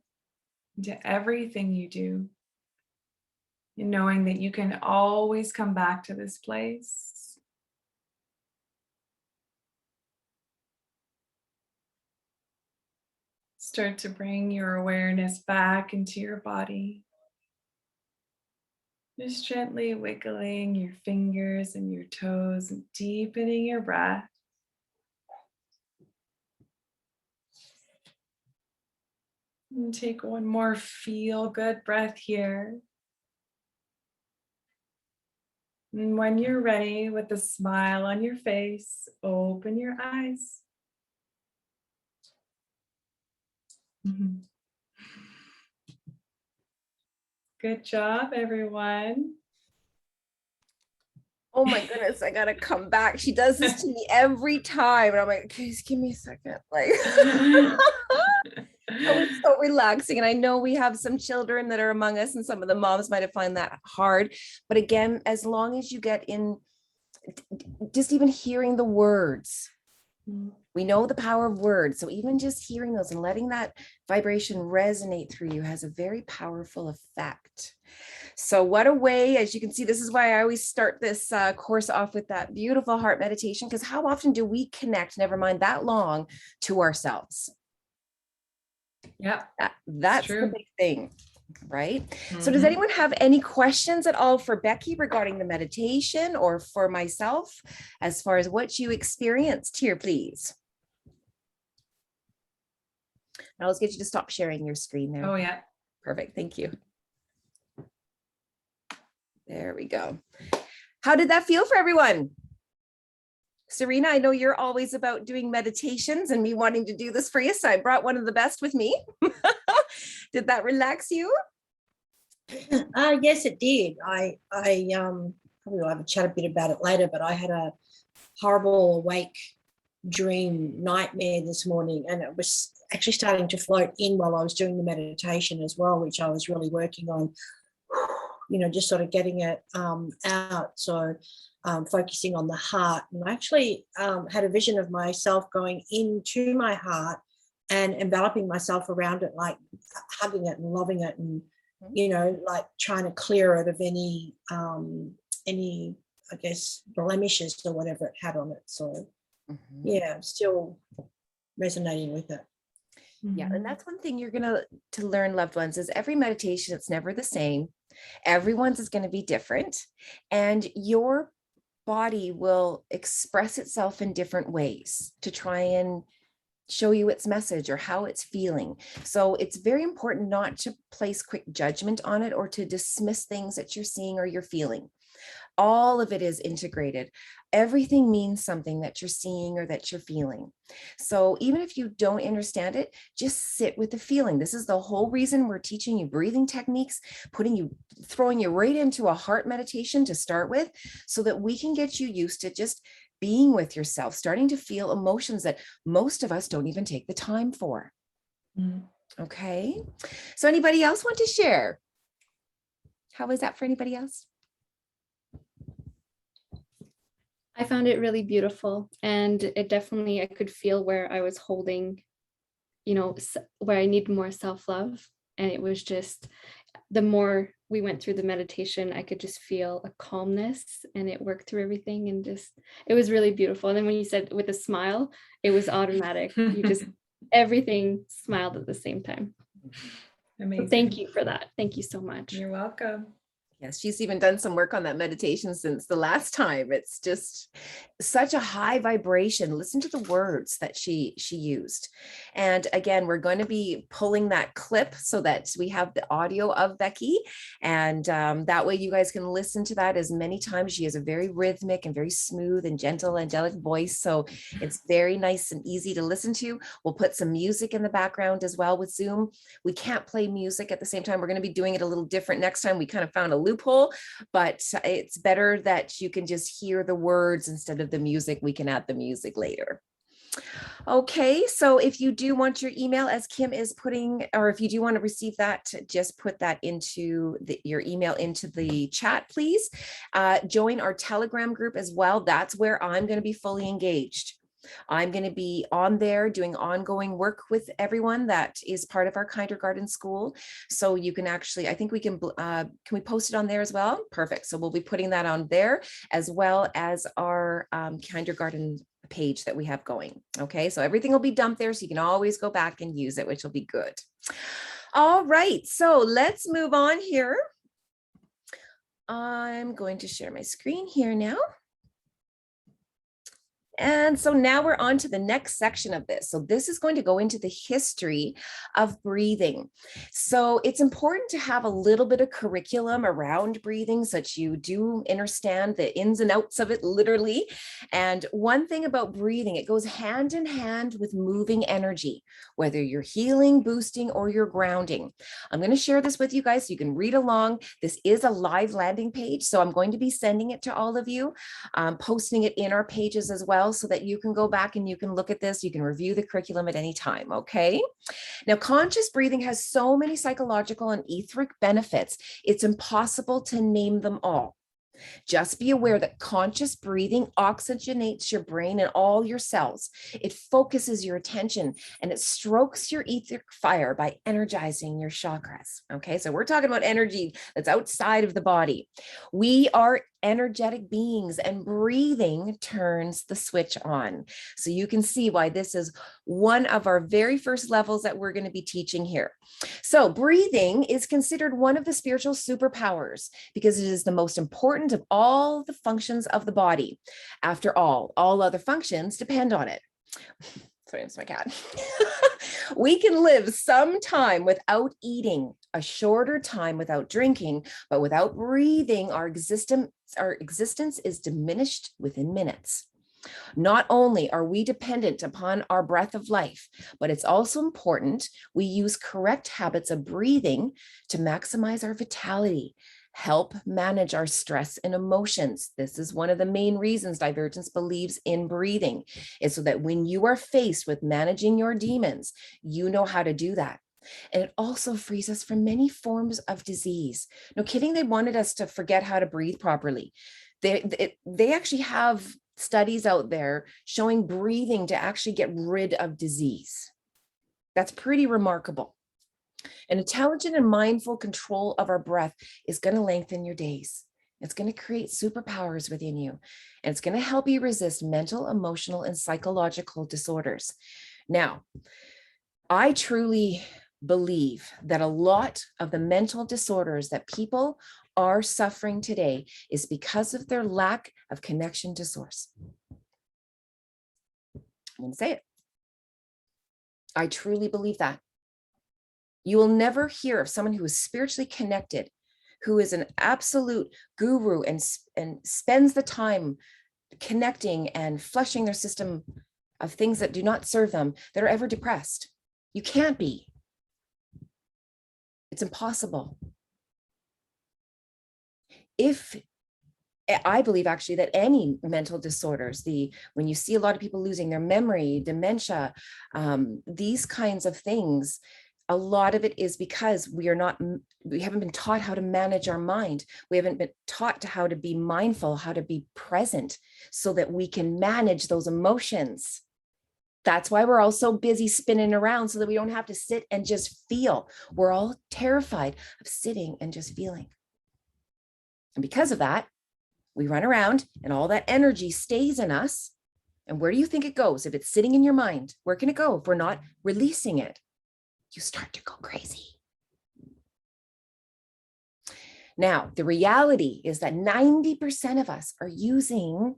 into everything you do. And knowing that you can always come back to this place. Start to bring your awareness back into your body. Just gently wiggling your fingers and your toes and deepening your breath. And take one more feel-good breath here. And when you're ready, with a smile on your face, open your eyes. Good job, everyone. Oh my goodness, I gotta come back. She does this to me every time. And I'm like, okay, just give me a second. Like, oh, it's so relaxing. And I know we have some children that are among us, and some of the moms might have found that hard. But again, as long as you get in, just even hearing the words, we know the power of words. So even just hearing those and letting that vibration resonate through you has a very powerful effect. So what a way, as you can see, this is why I always start this course off with that beautiful heart meditation, because how often do we connect, never mind that long, to ourselves? Yeah, that's true. the big thing, right? So does anyone have any questions at all for Becky regarding the meditation, or for myself as far as what you experienced here, please? Now let's get you to stop sharing your screen there. Oh yeah. Perfect, thank you. There we go. How did that feel for everyone? Serena, I know you're always about doing meditations and me wanting to do this for you, so I brought one of the best with me. Did that relax you? Yes, it did. I probably will have a chat a bit about it later, but I had a horrible awake dream nightmare this morning, and it was actually starting to float in while I was doing the meditation as well, which I was really working on, you know, just sort of getting it out. So focusing on the heart. And I actually had a vision of myself going into my heart and enveloping myself around it, like hugging it and loving it and you know, like trying to clear it of any, I guess, blemishes or whatever it had on it. So, yeah, I'm still resonating with it. Yeah, and that's one thing you're gonna to learn, loved ones, is every meditation, it's never the same. Everyone's is going to be different, and your body will express itself in different ways to try and show you its message or how it's feeling. So it's very important not to place quick judgment on it or to dismiss things that you're seeing or you're feeling. All of it is integrated. Everything means something that you're seeing or that you're feeling. So even if you don't understand it, just sit with the feeling. This is the whole reason we're teaching you breathing techniques, throwing you right into a heart meditation to start with, so that we can get you used to just being with yourself, starting to feel emotions that most of us don't even take the time for. Okay. So anybody else want to share? How was that for anybody else? I found it really beautiful, and it definitely, I could feel where I was holding, you know, where I need more self-love. And it was just, the more we went through the meditation, I could just feel a calmness, and it worked through everything, and just, it was really beautiful. And then when you said with a smile, it was automatic. You just, everything smiled at the same time. Amazing. So thank you for that. Thank you so much. You're welcome. Yes, she's even done some work on that meditation since the last time. It's just such a high vibration. Listen to the words that she used. And again, we're going to be pulling that clip so that we have the audio of Becky. And that way you guys can listen to that as many times. She has a very rhythmic and very smooth and gentle, angelic voice. So it's very nice and easy to listen to. We'll put some music in the background as well with Zoom. We can't play music at the same time. We're going to be doing it a little different next time. We kind of found a loophole, but it's better that you can just hear the words instead of the music. We can add the music later. Okay, so if you do want your email, as Kim is putting, or if you do want to receive that, just put that into your email into the chat, please. Join our Telegram group as well. That's where I'm going to be fully engaged. I'm going to be on there doing ongoing work with everyone that is part of our KïnderGardën School. So you can actually, I think we can we post it on there as well? Perfect. So we'll be putting that on there as well as our KïnderGardën page that we have going. Okay, so everything will be dumped there, so you can always go back and use it, which will be good. All right, so let's move on here. I'm going to share my screen here now. And so now we're on to the next section of this. So this is going to go into the history of breathing. So it's important to have a little bit of curriculum around breathing so that you do understand the ins and outs of it, literally. And one thing about breathing, it goes hand in hand with moving energy, whether you're healing, boosting, or you're grounding. I'm going to share this with you guys so you can read along. This is a live landing page, so I'm going to be sending it to all of you, posting it in our pages as well, so that you can go back and you can look at this. You can review the curriculum at any time. Okay. Now, conscious breathing has so many psychological and etheric benefits. It's impossible to name them all. Just be aware that conscious breathing oxygenates your brain and all your cells. It focuses your attention and it strokes your etheric fire by energizing your chakras. Okay, so we're talking about energy that's outside of the body. We are energetic beings, and breathing turns the switch on. So you can see why this is one of our very first levels that we're going to be teaching here. So breathing is considered one of the spiritual superpowers because it is the most important of all the functions of the body. After all other functions depend on it. Sorry, it's my cat. We can live some time without eating, a shorter time without drinking, but without breathing, our existence is diminished within minutes. Not only are we dependent upon our breath of life, but it's also important we use correct habits of breathing to maximize our vitality, help manage our stress and emotions. This is one of the main reasons Dïevergence believes in breathing, is so that when you are faced with managing your demons, you know how to do that. And it also frees us from many forms of disease. No kidding, they wanted us to forget how to breathe properly. They actually have studies out there showing breathing to actually get rid of disease. That's pretty remarkable. An intelligent and mindful control of our breath is going to lengthen your days. It's going to create superpowers within you, and it's going to help you resist mental, emotional, and psychological disorders. Now, I truly believe that a lot of the mental disorders that people are suffering today is because of their lack of connection to source. I'm going to say it. I truly believe that. You will never hear of someone who is spiritually connected, who is an absolute guru and spends the time connecting and flushing their system of things that do not serve them, that are ever depressed. You can't be. It's impossible. I believe actually that any mental disorders, when you see a lot of people losing their memory, dementia, these kinds of things, a lot of it is because we haven't been taught how to manage our mind. We haven't been taught how to be mindful, how to be present, so that we can manage those emotions. That's why we're all so busy spinning around, so that we don't have to sit and just feel. We're all terrified of sitting and just feeling. And because of that, we run around and all that energy stays in us. And where do you think it goes? If it's sitting in your mind, where can it go if we're not releasing it? You start to go crazy. Now, the reality is that 90% of us are using,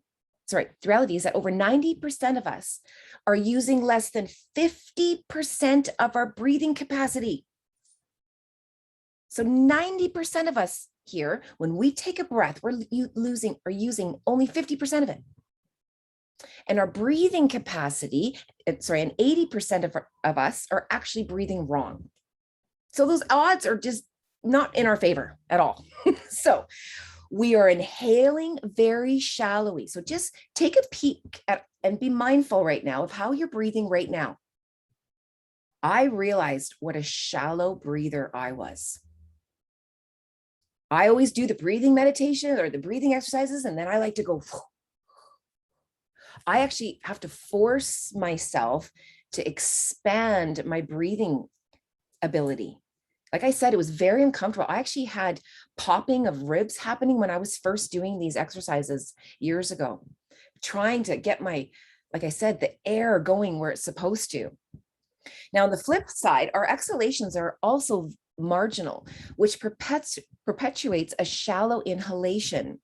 the reality is that over 90% of us are using less than 50% of our breathing capacity. So 90% of us here, when we take a breath, we're using only 50% of it. And our breathing capacity, and 80% of us are actually breathing wrong. So those odds are just not in our favor at all. So we are inhaling very shallowly. So just take a peek and be mindful right now of how you're breathing right now. I realized what a shallow breather I was. I always do the breathing meditation or the breathing exercises, and then I like to go. I actually have to force myself to expand my breathing ability. Like I said, it was very uncomfortable. I actually had popping of ribs happening when I was first doing these exercises years ago, trying to get like I said, the air going where it's supposed to. Now, on the flip side, our exhalations are also marginal, which perpetuates a shallow inhalation.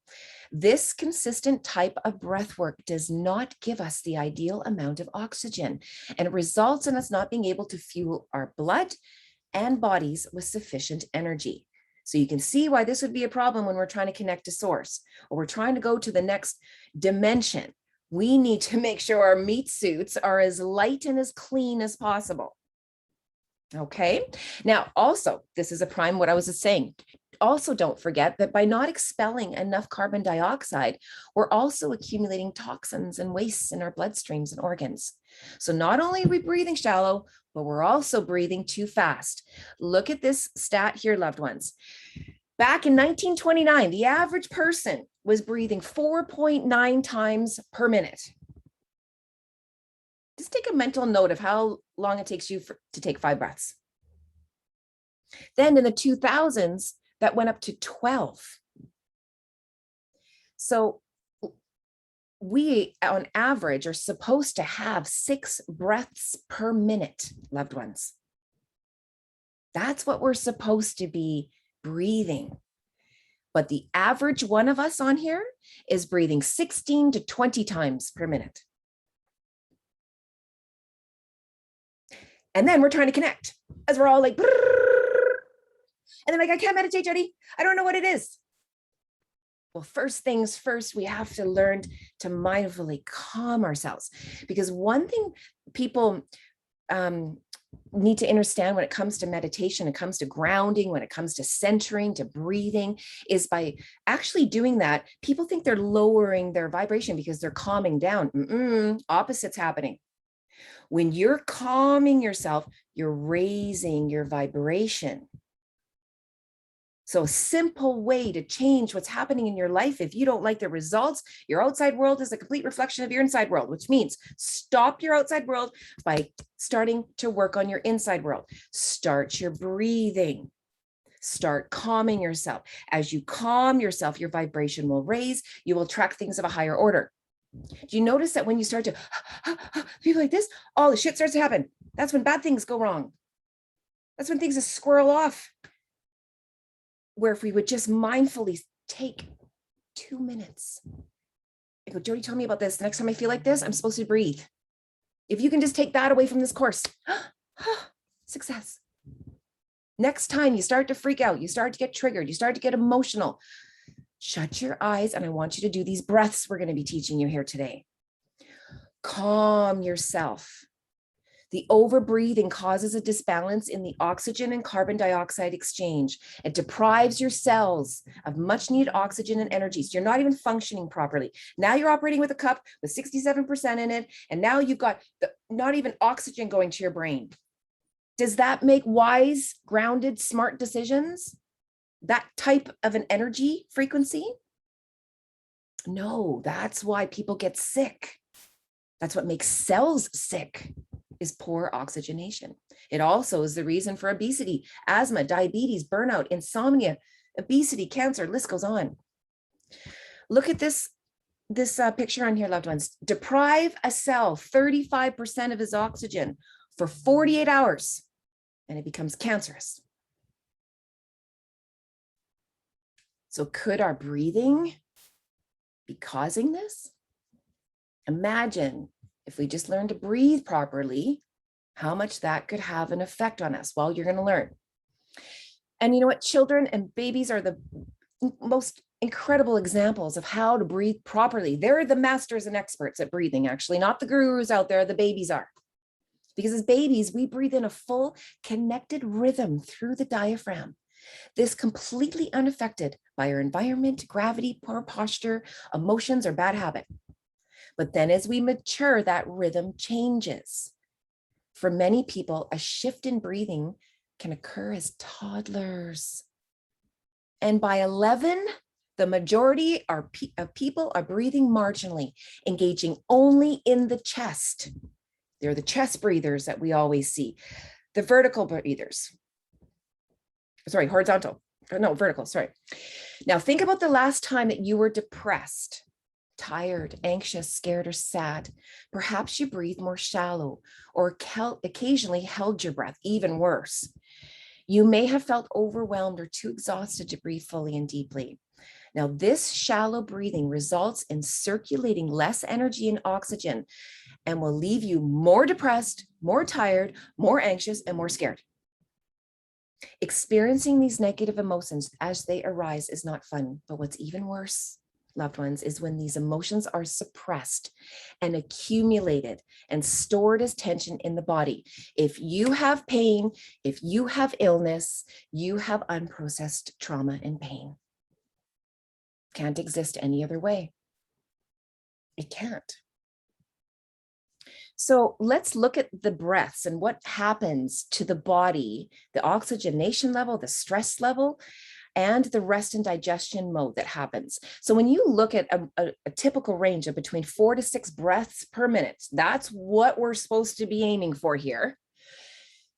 This consistent type of breath work does not give us the ideal amount of oxygen, and it results in us not being able to fuel our blood and bodies with sufficient energy. So you can see why this would be a problem when we're trying to connect to source, or we're trying to go to the next dimension. We need to make sure our meat suits are as light and as clean as possible. Okay. Now, also, this is a prime, what I was just saying. Also, don't forget that by not expelling enough carbon dioxide, we're also accumulating toxins and wastes in our bloodstreams and organs. So not only are we breathing shallow, but we're also breathing too fast. Look at this stat here, loved ones. Back in 1929, the average person was breathing 4.9 times per minute. Just take a mental note of how long it takes you to take 5 breaths. Then in the 2000s, that went up to 12. So we, on average, are supposed to have 6 breaths per minute, loved ones. That's what we're supposed to be breathing. But the average one of us on here is breathing 16 to 20 times per minute. And then we're trying to connect as we're all like, and then like, I can't meditate, Jenny. I don't know what it is. Well, first things first, we have to learn to mindfully calm ourselves, because one thing people need to understand when it comes to meditation, it comes to grounding, when it comes to centering, to breathing, is by actually doing that, people think they're lowering their vibration because they're calming down. Opposite's happening. When you're calming yourself, you're raising your vibration. So a simple way to change what's happening in your life, if you don't like the results, your outside world is a complete reflection of your inside world, which means stop your outside world by starting to work on your inside world. Start your breathing. Start calming yourself. As you calm yourself, your vibration will raise. You will attract things of a higher order. Do you notice that when you start to feel like this, all the shit starts to happen? That's when bad things go wrong. That's when things just squirrel off. Where if we would just mindfully take 2 minutes. I go, Jody told me about this. The next time I feel like this, I'm supposed to breathe. If you can just take that away from this course, success. Next time you start to freak out, you start to get triggered, you start to get emotional, shut your eyes, and I want you to do these breaths we're going to be teaching you here today. Calm yourself. The overbreathing causes a disbalance in the oxygen and carbon dioxide exchange. It deprives your cells of much needed oxygen and energy. So you're not even functioning properly. Now you're operating with a cup with 67% in it. And now you've got not even oxygen going to your brain. Does that make wise, grounded, smart decisions? That type of an energy frequency? No, that's why people get sick. That's what makes cells sick, is poor oxygenation. It also is the reason for obesity, asthma, diabetes, burnout, insomnia, obesity, cancer, list goes on. Look at this picture on here, loved ones. Deprive a cell 35% of its oxygen for 48 hours, and it becomes cancerous. So could our breathing be causing this? Imagine if we just learn to breathe properly, how much that could have an effect on us. Well, you're going to learn. And you know what? Children and babies are the most incredible examples of how to breathe properly. They're the masters and experts at breathing, actually, not the gurus out there, the babies are. Because as babies, we breathe in a full connected rhythm through the diaphragm. This completely unaffected by our environment, gravity, poor posture, emotions, or bad habit. But then as we mature, that rhythm changes. For many people, a shift in breathing can occur as toddlers. And by 11, the majority of people are breathing marginally, engaging only in the chest. They're the chest breathers that we always see. The vertical breathers. Sorry, horizontal. No, vertical, sorry. Now think about the last time that you were depressed, tired, anxious, scared, or sad. Perhaps you breathed more shallow or occasionally held your breath, even worse. You may have felt overwhelmed or too exhausted to breathe fully and deeply. Now, this shallow breathing results in circulating less energy and oxygen and will leave you more depressed, more tired, more anxious, and more scared. Experiencing these negative emotions as they arise is not fun, but what's even worse, loved ones, is when these emotions are suppressed and accumulated and stored as tension in the body. If you have pain, if you have illness, you have unprocessed trauma and pain. Can't exist any other way. It can't. So let's look at the breaths and what happens to the body, the oxygenation level, the stress level, and the rest and digestion mode that happens. So when you look at a typical range of between 4 to 6 breaths per minute, that's what we're supposed to be aiming for here.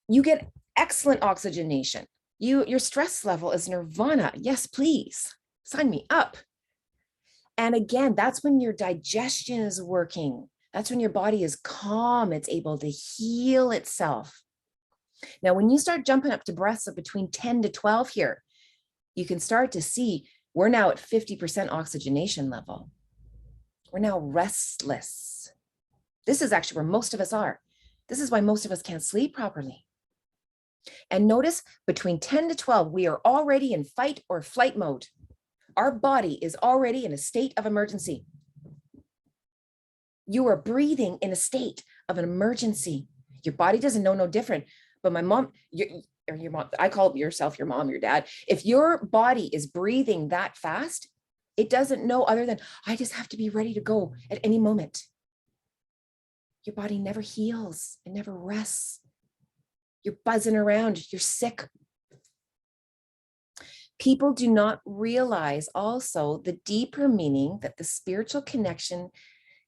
You get excellent oxygenation. Your stress level is nirvana. Yes, please, sign me up. And again, that's when your digestion is working. That's when your body is calm. It's able to heal itself. Now, when you start jumping up to breaths of between 10 to 12 here, you can start to see we're now at 50% oxygenation level. We're now restless. This is actually where most of us are. This is why most of us can't sleep properly. And notice between 10 to 12, we are already in fight or flight mode. Our body is already in a state of emergency. You are breathing in a state of an emergency. Your body doesn't know no different. But my mom, or your mom, I call yourself your mom, your dad. If your body is breathing that fast, it doesn't know other than, I just have to be ready to go at any moment. Your body never heals. It never rests. You're buzzing around. You're sick. People do not realize also the deeper meaning that the spiritual connection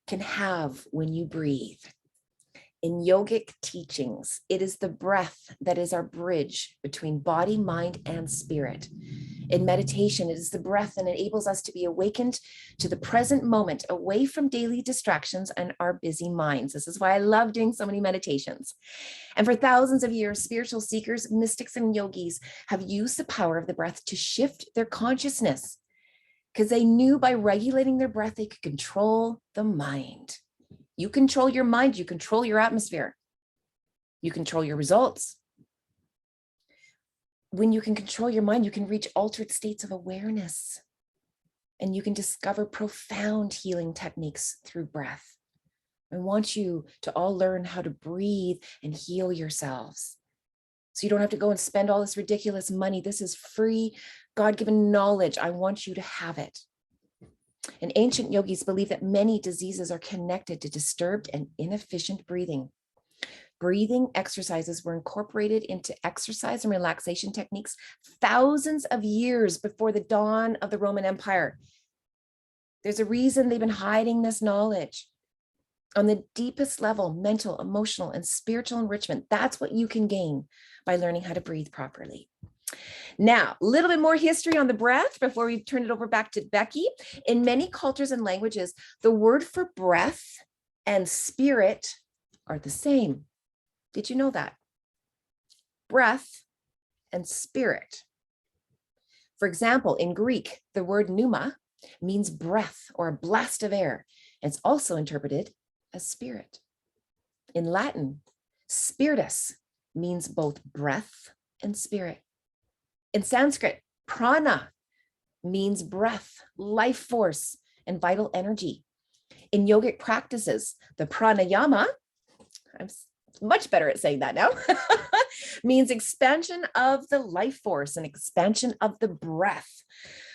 can have when you breathe. In yogic teachings, it is the breath that is our bridge between body, mind, and spirit. In meditation, it is the breath that enables us to be awakened to the present moment, away from daily distractions and our busy minds. This is why I love doing so many meditations. And for thousands of years, spiritual seekers, mystics, and yogis have used the power of the breath to shift their consciousness, because they knew by regulating their breath, they could control the mind. You control your mind, you control your atmosphere, you control your results. When you can control your mind, you can reach altered states of awareness, and you can discover profound healing techniques through breath. I want you to all learn how to breathe and heal yourselves, so you don't have to go and spend all this ridiculous money. This is free, God-given knowledge. I want you to have it. And ancient yogis believe that many diseases are connected to disturbed and inefficient breathing. Breathing exercises were incorporated into exercise and relaxation techniques thousands of years before the dawn of the Roman Empire. There's a reason they've been hiding this knowledge. On the deepest level, mental, emotional, and spiritual enrichment, that's what you can gain by learning how to breathe properly. Now, a little bit more history on the breath before we turn it over back to Becky. In many cultures and languages, the word for breath and spirit are the same. Did you know that? Breath and spirit. For example, in Greek, the word pneuma means breath or a blast of air. And it's also interpreted as spirit. In Latin, spiritus means both breath and spirit. In Sanskrit, prana means breath, life force, and vital energy. In yogic practices, the pranayama, I'm much better at saying that now, means expansion of the life force and expansion of the breath.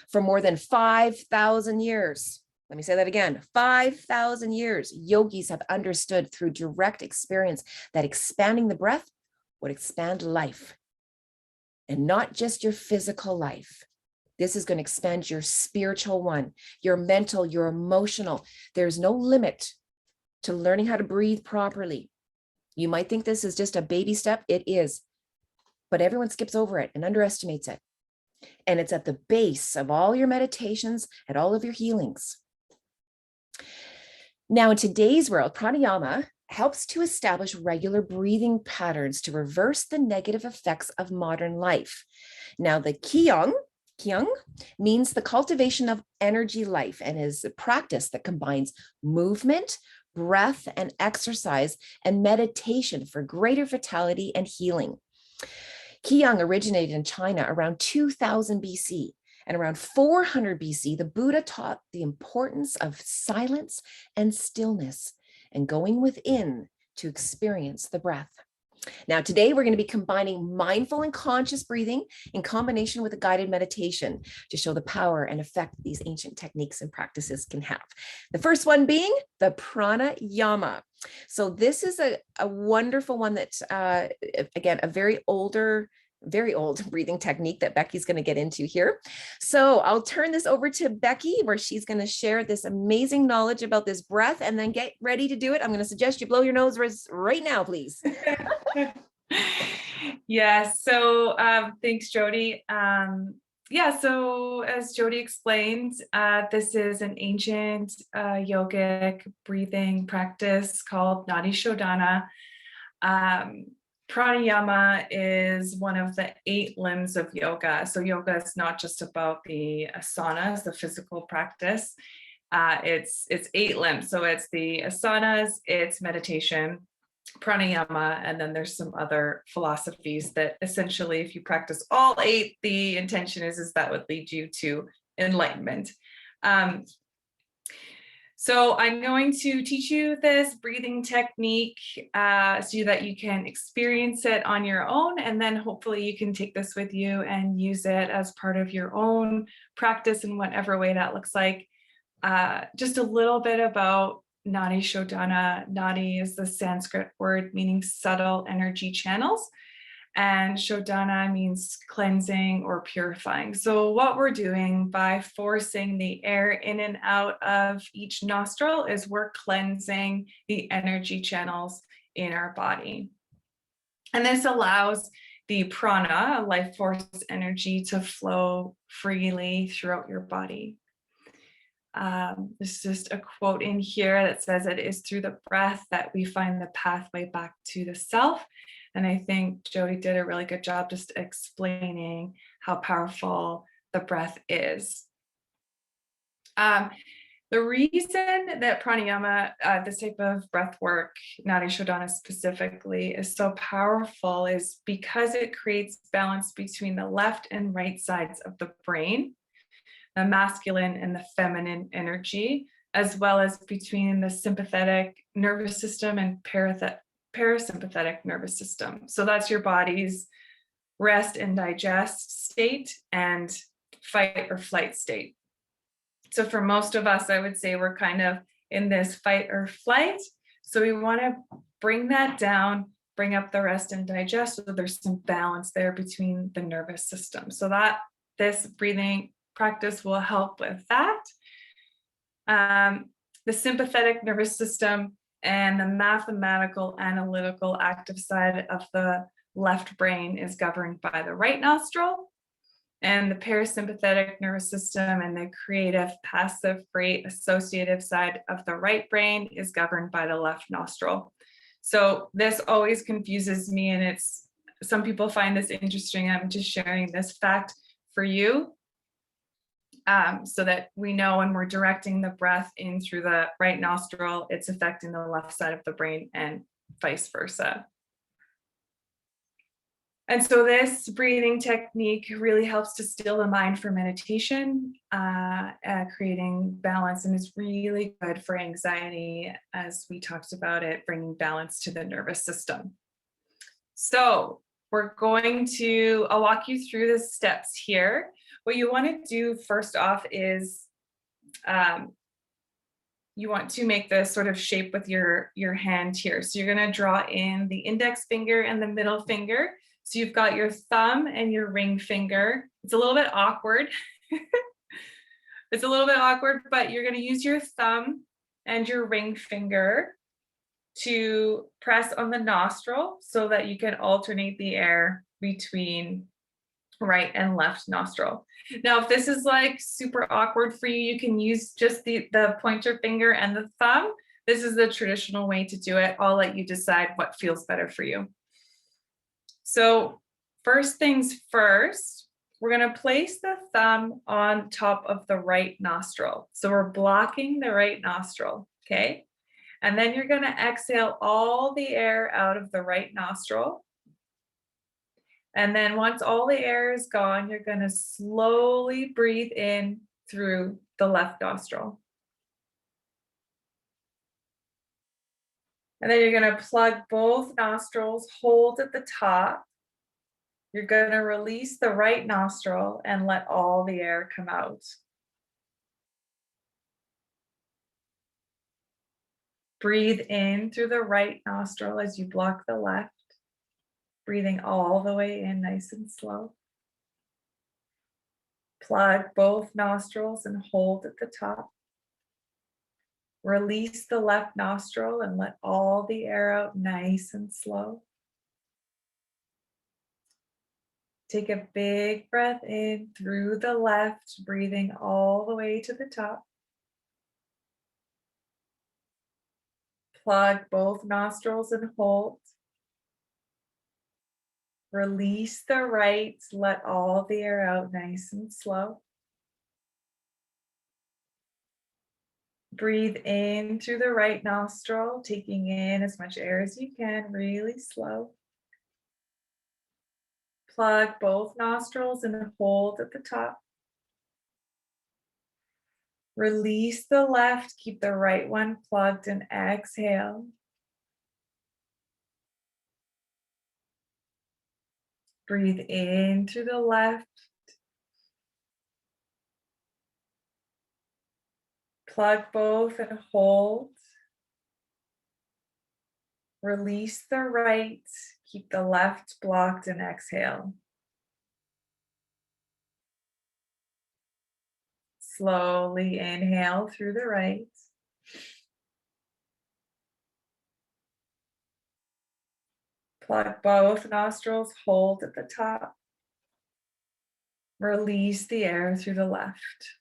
For more than 5,000 years, let me say that again, 5,000 years, yogis have understood through direct experience that expanding the breath would expand life. And not just your physical life. This is going to expand your spiritual one, your mental, your emotional. There's no limit to learning how to breathe properly. You might think this is just a baby step. It is, but everyone skips over it and underestimates it. And it's at the base of all your meditations and all of your healings. Now, in today's world, pranayama helps to establish regular breathing patterns to reverse the negative effects of modern life. Now, the Qigong means the cultivation of energy life and is a practice that combines movement, breath, and exercise and meditation for greater vitality and healing. Qigong originated in China around 2000 BC. And around 400 BC, the Buddha taught the importance of silence and stillness and going within to experience the breath. Now, today we're going to be combining mindful and conscious breathing in combination with a guided meditation to show the power and effect these ancient techniques and practices can have. The first one being the pranayama. So this is a wonderful one that's, again, a very old breathing technique that Becky's going to get into here. So I'll turn this over to Becky, where she's going to share this amazing knowledge about this breath, and then get ready to do it. I'm going to suggest you blow your nose right now, please. Yeah, so thanks, Jody. Yeah, so as Jody explained, this is an ancient yogic breathing practice called Nadi Shodhana. Pranayama is one of the 8 limbs of yoga. So yoga is not just about the asanas, the physical practice. It's 8 limbs. So it's the asanas, it's meditation, pranayama, and then there's some other philosophies that essentially, if you practice all 8, the intention is that would lead you to enlightenment. So I'm going to teach you this breathing technique so that you can experience it on your own, and then hopefully you can take this with you and use it as part of your own practice in whatever way that looks like. Just a little bit about Nadi Shodhana. Nadi is the Sanskrit word meaning subtle energy channels. And Shodhana means cleansing or purifying. So what we're doing by forcing the air in and out of each nostril is we're cleansing the energy channels in our body. And this allows the prana, life force energy, to flow freely throughout your body. There's just a quote in here that says, "It is through the breath that we find the pathway back to the self." And I think Jody did a really good job just explaining how powerful the breath is. The reason that pranayama, this type of breath work, Nadi Shodhana specifically, is so powerful is because it creates balance between the left and right sides of the brain, the masculine and the feminine energy, as well as between the sympathetic nervous system and parasympathetic nervous system. So that's your body's rest and digest state and fight or flight state. So for most of us, I would say we're kind of in this fight or flight. So we want to bring that down, bring up the rest and digest, so there's some balance there between the nervous system. So that this breathing practice will help with that. The sympathetic nervous system and the mathematical, analytical, active side of the left brain is governed by the right nostril. And the parasympathetic nervous system and the creative, passive, free, associative side of the right brain is governed by the left nostril. So this always confuses me, and it's, some people find this interesting. I'm just sharing this fact for you, so that we know when we're directing the breath in through the right nostril, it's affecting the left side of the brain and vice versa. And so this breathing technique really helps to still the mind for meditation, creating balance, and is really good for anxiety, as we talked about it, bringing balance to the nervous system. So we're going to, I'll walk you through the steps here. What you want to do first off is you want to make the sort of shape with your hand here. So you're going to draw in the index finger and the middle finger. So you've got your thumb and your ring finger. It's a little bit awkward. It's a little bit awkward, but you're going to use your thumb and your ring finger to press on the nostril so that you can alternate the air between right and left nostril. Now, if this is like super awkward for you, you can use just the pointer finger and the thumb. This is the traditional way to do it. I'll let you decide what feels better for you. So first things first, we're going to place the thumb on top of the right nostril. So we're blocking the right nostril, okay? And then you're going to exhale all the air out of the right nostril. And then once all the air is gone, you're going to slowly breathe in through the left nostril. And then you're going to plug both nostrils, hold at the top. You're going to release the right nostril and let all the air come out. Breathe in through the right nostril as you block the left, breathing all the way in nice and slow. Plug both nostrils and hold at the top. Release the left nostril and let all the air out nice and slow. Take a big breath in through the left, breathing all the way to the top. Plug both nostrils and hold. Release the right, let all the air out nice and slow. Breathe in through the right nostril, taking in as much air as you can, really slow. Plug both nostrils and hold at the top. Release the left, keep the right one plugged and exhale. Breathe in through the left. Plug both and hold. Release the right, Keep the left blocked and exhale. Slowly inhale through the right. Plug both nostrils, hold at the top. Release the air through the left.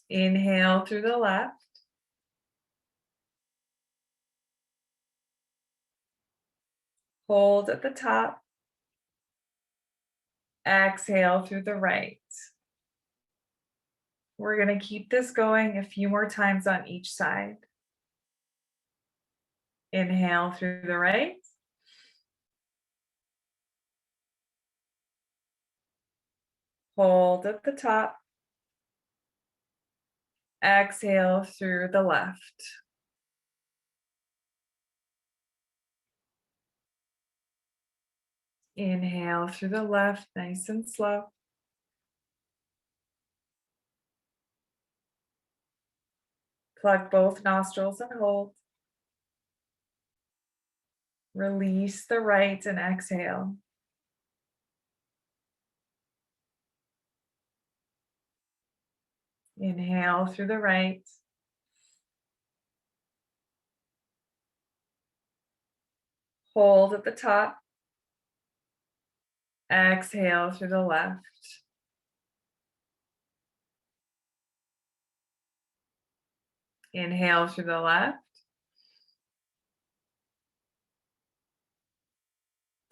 Inhale through the left. Hold at the top. Exhale through the right. We're going to keep this going a few more times on each side. Inhale through the right. Hold at the top. Exhale through the left. Inhale through the left, nice and slow. Plug both nostrils and hold. Release the right and exhale. Inhale through the right. Hold at the top. Exhale through the left. Inhale through the left.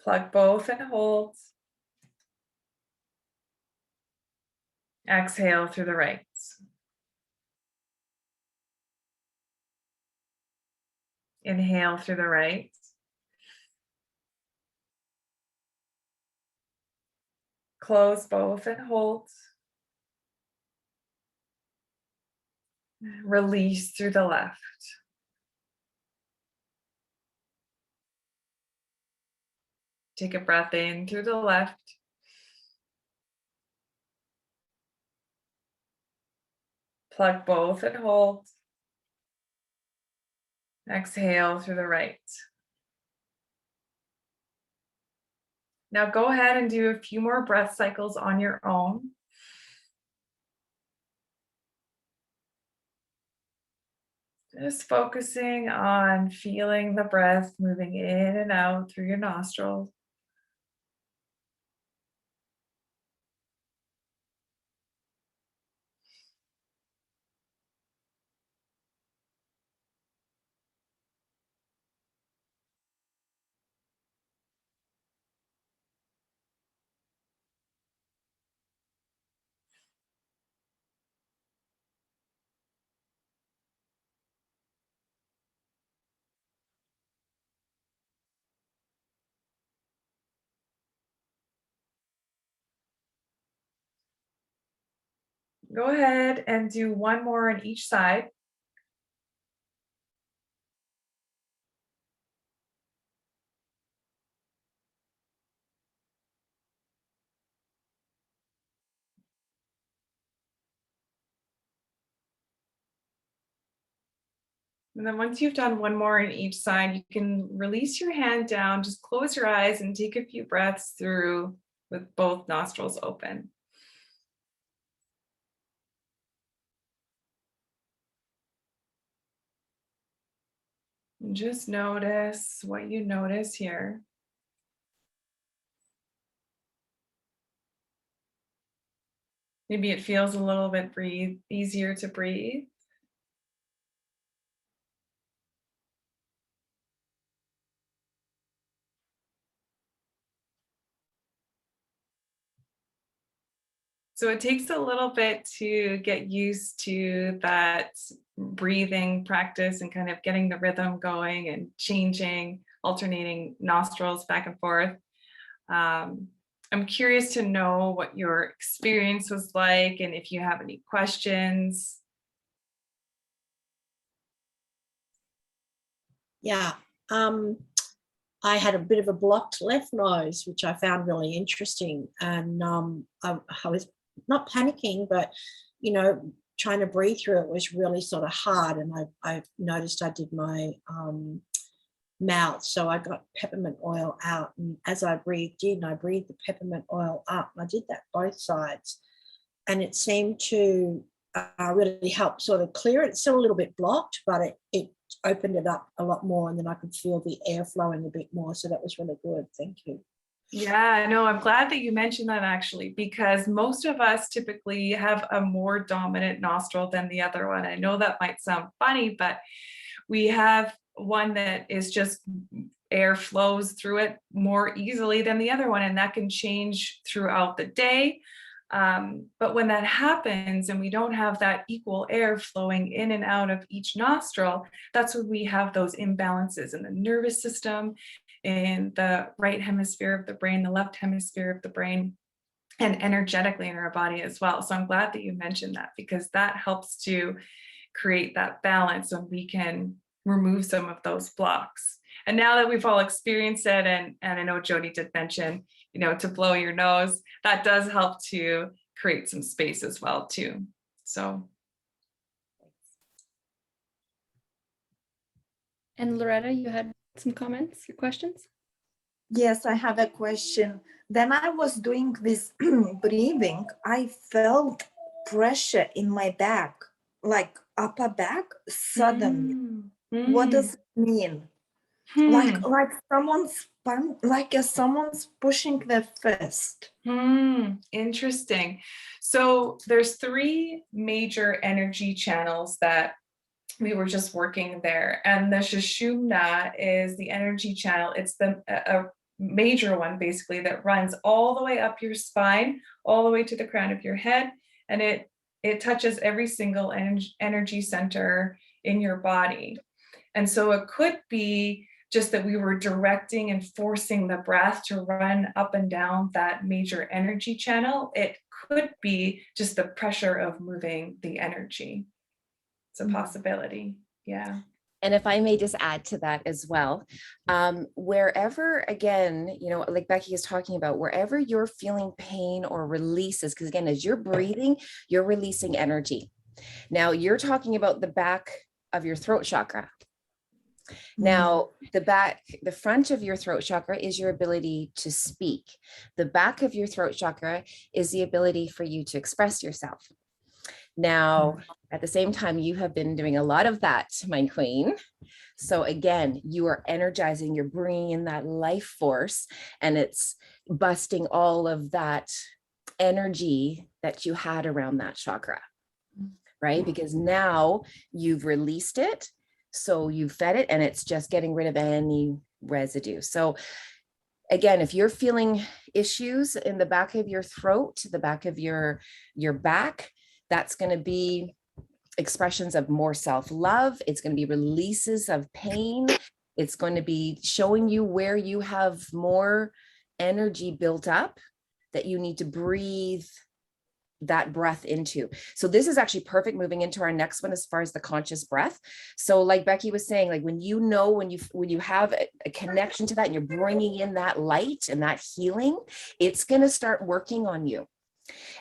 Plug both and hold. Exhale through the right. Inhale through the right. Close both and hold. Release through the left. Take a breath in through the left. Plug both and hold. Exhale through the right. Now go ahead and do a few more breath cycles on your own. Just focusing on feeling the breath moving in and out through your nostrils. Go ahead and do one more on each side. And then once you've done one more on each side, you can release your hand down, just close your eyes and take a few breaths through with both nostrils open. And just notice what you notice here. Maybe it feels a little bit easier to breathe. So it takes a little bit to get used to that breathing practice and kind of getting the rhythm going and changing, alternating nostrils back and forth. I'm curious to know what your experience was like and if you have any questions. Yeah. I had a bit of a blocked left nose, which I found really interesting. And I was not panicking, but, you know, trying to breathe through it was really sort of hard. And I noticed I did my mouth. So I got peppermint oil out. And as I breathed in, I breathed the peppermint oil up. And I did that both sides. And it seemed to really help sort of clear it. It's still a little bit blocked, but it opened it up a lot more. And then I could feel the air flowing a bit more. So that was really good. Thank you. Yeah, no, I'm glad that you mentioned that actually, because most of us typically have a more dominant nostril than the other one. I know that might sound funny, but we have one that is just air flows through it more easily than the other one, and that can change throughout the day. But when that happens and we don't have that equal air flowing in and out of each nostril, that's when we have those imbalances in the nervous system, in the right hemisphere of the brain, the left hemisphere of the brain, and energetically in our body as well. So I'm glad that you mentioned that, because that helps to create that balance when we can remove some of those blocks. And now that we've all experienced it, and I know Jody did mention, to blow your nose, that does help to create some space as well too. So. And Loretta, you had some comments, your questions? Yes, I have a question. When I was doing this breathing, I felt pressure in my back, like upper back, suddenly. What does it mean? Like someone's pushing their fist. Interesting. So there's 3 major energy channels that we were just working there, and the Sushumna is the energy channel. It's a major one basically that runs all the way up your spine, all the way to the crown of your head, and it touches every single energy center in your body. And so it could be just that we were directing and forcing the breath to run up and down that major energy channel. It could be just the pressure of moving the energy. It's a possibility. Yeah. And if I may just add to that as well, wherever, again, like Becky is talking about, wherever you're feeling pain or releases, because again, as you're breathing, you're releasing energy. Now you're talking about the back of your throat chakra. Now, the front of your throat chakra is your ability to speak. The back of your throat chakra is the ability for you to express yourself. Now, at the same time, you have been doing a lot of that, my queen. So again, you are energizing, you're bringing in that life force, and it's busting all of that energy that you had around that chakra, right? Because now you've released it. So you fed it, and it's just getting rid of any residue. So again, if you're feeling issues in the back of your throat, the back of your back, that's going to be expressions of more self-love. It's going to be releases of pain. It's going to be showing you where you have more energy built up that you need to breathe that breath into. So this is actually perfect moving into our next one as far as the conscious breath. So like Becky was saying, like when you have a connection to that and you're bringing in that light and that healing, it's going to start working on you.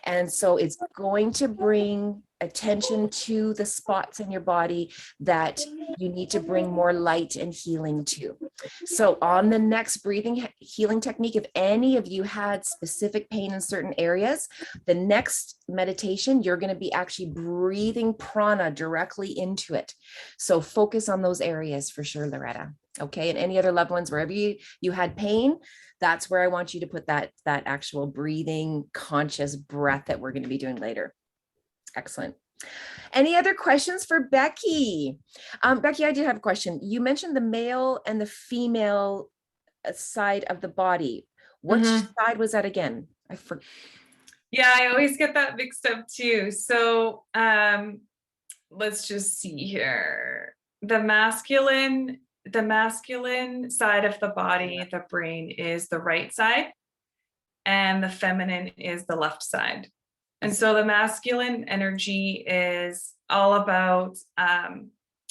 And so it's going to bring attention to the spots in your body that you need to bring more light and healing to. So on the next breathing healing technique, if any of you had specific pain in certain areas, the next meditation, you're going to be actually breathing prana directly into it. So focus on those areas for sure, Loretta. Okay. And any other loved ones, wherever you had pain, that's where I want you to put that actual breathing conscious breath that we're going to be doing later. Excellent. Any other questions for Becky? Becky, I did have a question. You mentioned the male and the female side of the body. Which side was that again? I forgot. Yeah, I always get that mixed up too. So let's just see here. The masculine side of the body, the brain, is the right side, and the feminine is the left side. And so the masculine energy is all about,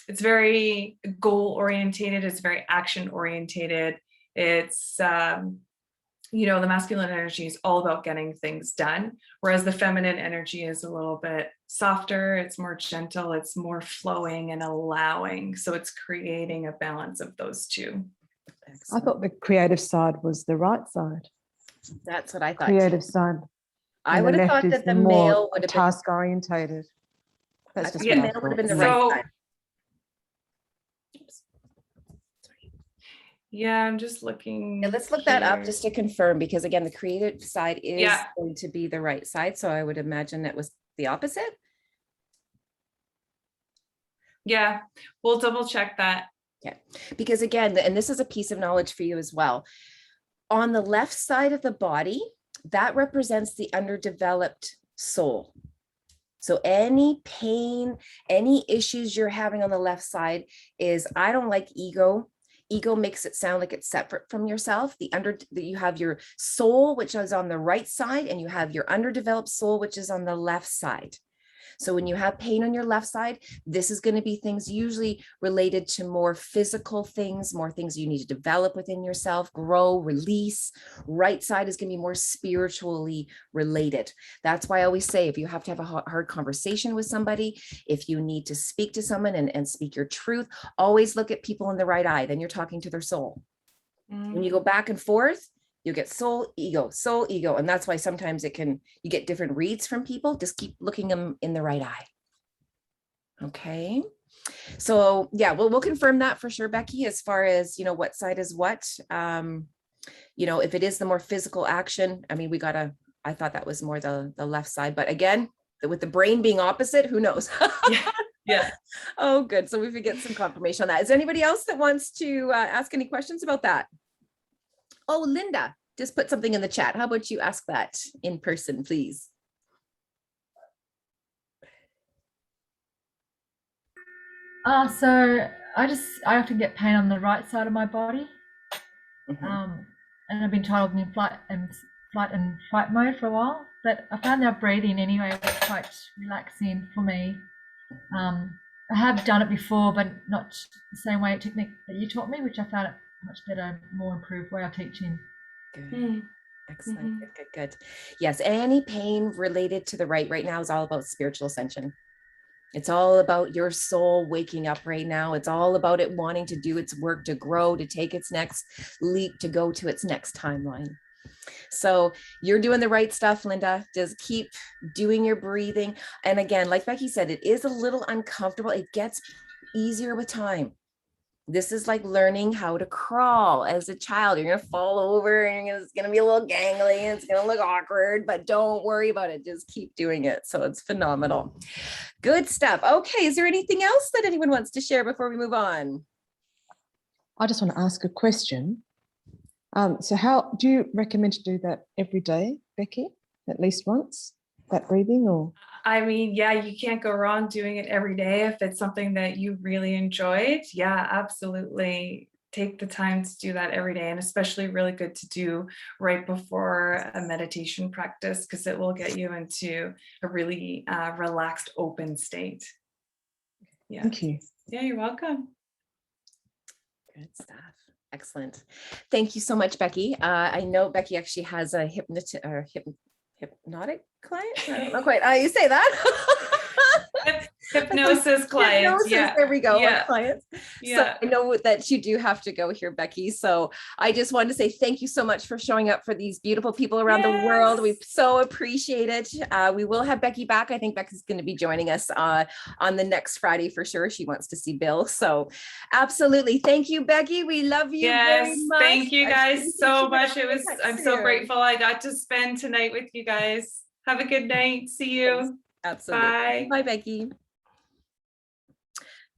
it's very goal orientated, it's very action orientated. It's you know, the masculine energy is all about getting things done, whereas the feminine energy is a little bit softer, it's more gentle, it's more flowing and allowing. So it's creating a balance of those two. I thought the creative side was the right side. That's what I thought. Creative side. I And would have left thought is that the more male would have been, task orientated. That's just the what I male would have been the thought. right So- side. Yeah, I'm just looking. Yeah, let's look that up here. just to confirm, because again, the creative side is Yeah. going to be the right side. So I would imagine that was the opposite. Yeah, we'll double check that. Because again, and this is a piece of knowledge for you as well. On the left side of the body, that represents the underdeveloped soul. So any pain, any issues you're having on the left side is, I don't like ego. Ego makes it sound like it's separate from yourself. You have your soul, which is on the right side, and you have your underdeveloped soul, which is on the left side. So when you have pain on your left side, this is going to be things usually related to more physical things, more things you need to develop within yourself, grow, release. Right side is going to be more spiritually related. That's why I always say, if you have to have a hard conversation with somebody, if you need to speak to someone and speak your truth, always look at people in the right eye. Then you're talking to their soul. When you go back and forth, you get soul, ego. And that's why sometimes you get different reads from people. Just keep looking them in the right eye. Okay. So yeah, we'll confirm that for sure, Becky, as far as, you know, what side is what. You know, if it is the more physical action, I mean, I thought that was more the left side, but again, with the brain being opposite, who knows? Yeah. Oh, good. So we could get some confirmation on that. Is there anybody else that wants to ask any questions about that? Oh, Linda, just put something in the chat. How about you ask that in person, please? So I often get pain on the right side of my body. Mhm. And I've been told in flight and fight mode for a while, but I found that breathing anyway was quite relaxing for me. I have done it before, but not the same way technique that you taught me, which I found it much better, more improved way of teaching. Good. Excellent. Good. Yes. Any pain related to the right now is all about spiritual ascension. It's all about your soul waking up right now. It's all about it wanting to do its work, to grow, to take its next leap, to go to its next timeline. So you're doing the right stuff, Linda. Just keep doing your breathing. And again, like Becky said, it is a little uncomfortable. It gets easier with time. This is like learning how to crawl as a child. You're going to fall over and it's going to be a little gangly and it's going to look awkward, but don't worry about it. Just keep doing it. So it's phenomenal. Good stuff. Okay. Is there anything else that anyone wants to share before we move on? I just want to ask a question. So how do you recommend to do that every day, Becky? At least once, that breathing, or? I mean, yeah, you can't go wrong doing it every day if it's something that you really enjoyed. Yeah, absolutely. Take the time to do that every day, and especially really good to do right before a meditation practice, because it will get you into a really relaxed, open state. Yeah. Thank you. Yeah, you're welcome. Good stuff. Excellent. Thank you so much, Becky. I know Becky actually has a hypnotic client. I don't know quite how you say that. Hypnosis clients. Yeah. There we go. Yeah. Clients. Yeah. So I know that you do have to go here, Becky. So I just wanted to say thank you so much for showing up for these beautiful people around the world. We so appreciate it. We will have Becky back. I think Becky's going to be joining us on the next Friday for sure. She wants to see Bill. So absolutely. Thank you, Becky. We love you very much. Thank you guys so much. I'm so grateful I got to spend tonight with you guys. Have a good night. See you. Absolutely. Bye. Bye, Becky.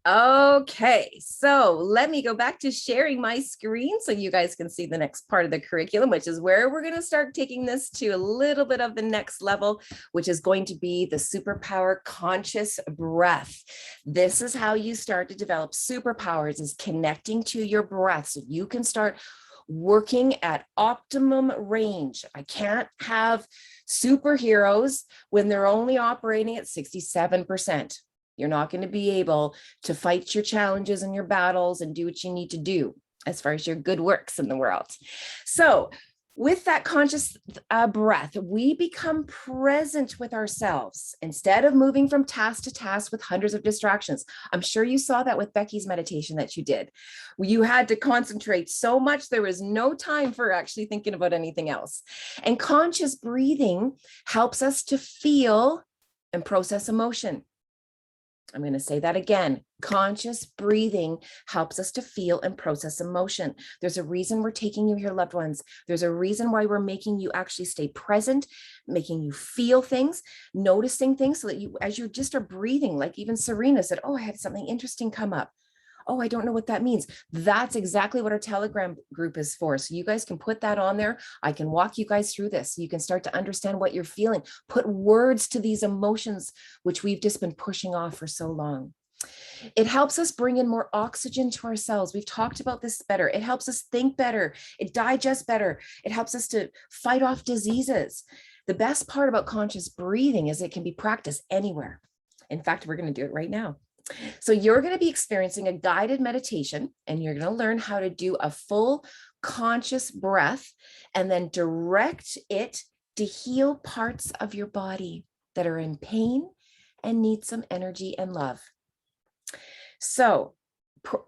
Okay, so let me go back to sharing my screen so you guys can see the next part of the curriculum, which is where we're going to start taking this to a little bit of the next level, which is going to be the superpower conscious breath. This is how you start to develop superpowers, is connecting to your breath so you can start working at optimum range. I can't have superheroes when they're only operating at 67%. You're not going to be able to fight your challenges and your battles and do what you need to do as far as your good works in the world. So With that conscious breath, we become present with ourselves instead of moving from task to task with hundreds of distractions. I'm sure you saw that with Becky's meditation that you did. You had to concentrate so much, there was no time for actually thinking about anything else. And conscious breathing helps us to feel and process emotion. I'm going to say that again. Conscious breathing helps us to feel and process emotion. There's a reason we're taking you here, loved ones. There's a reason why we're making you actually stay present, making you feel things, noticing things, so that you, as you just are breathing, like even Serena said, oh, I had something interesting come up. Oh, I don't know what that means. That's exactly what our Telegram group is for. So you guys can put that on there. I can walk you guys through this. You can start to understand what you're feeling. Put words to these emotions, which we've just been pushing off for so long. It helps us bring in more oxygen to our cells. We've talked about this better. It helps us think better. It digests better. It helps us to fight off diseases. The best part about conscious breathing is it can be practiced anywhere. In fact, we're going to do it right now. So you're going to be experiencing a guided meditation, and you're going to learn how to do a full conscious breath and then direct it to heal parts of your body that are in pain and need some energy and love. So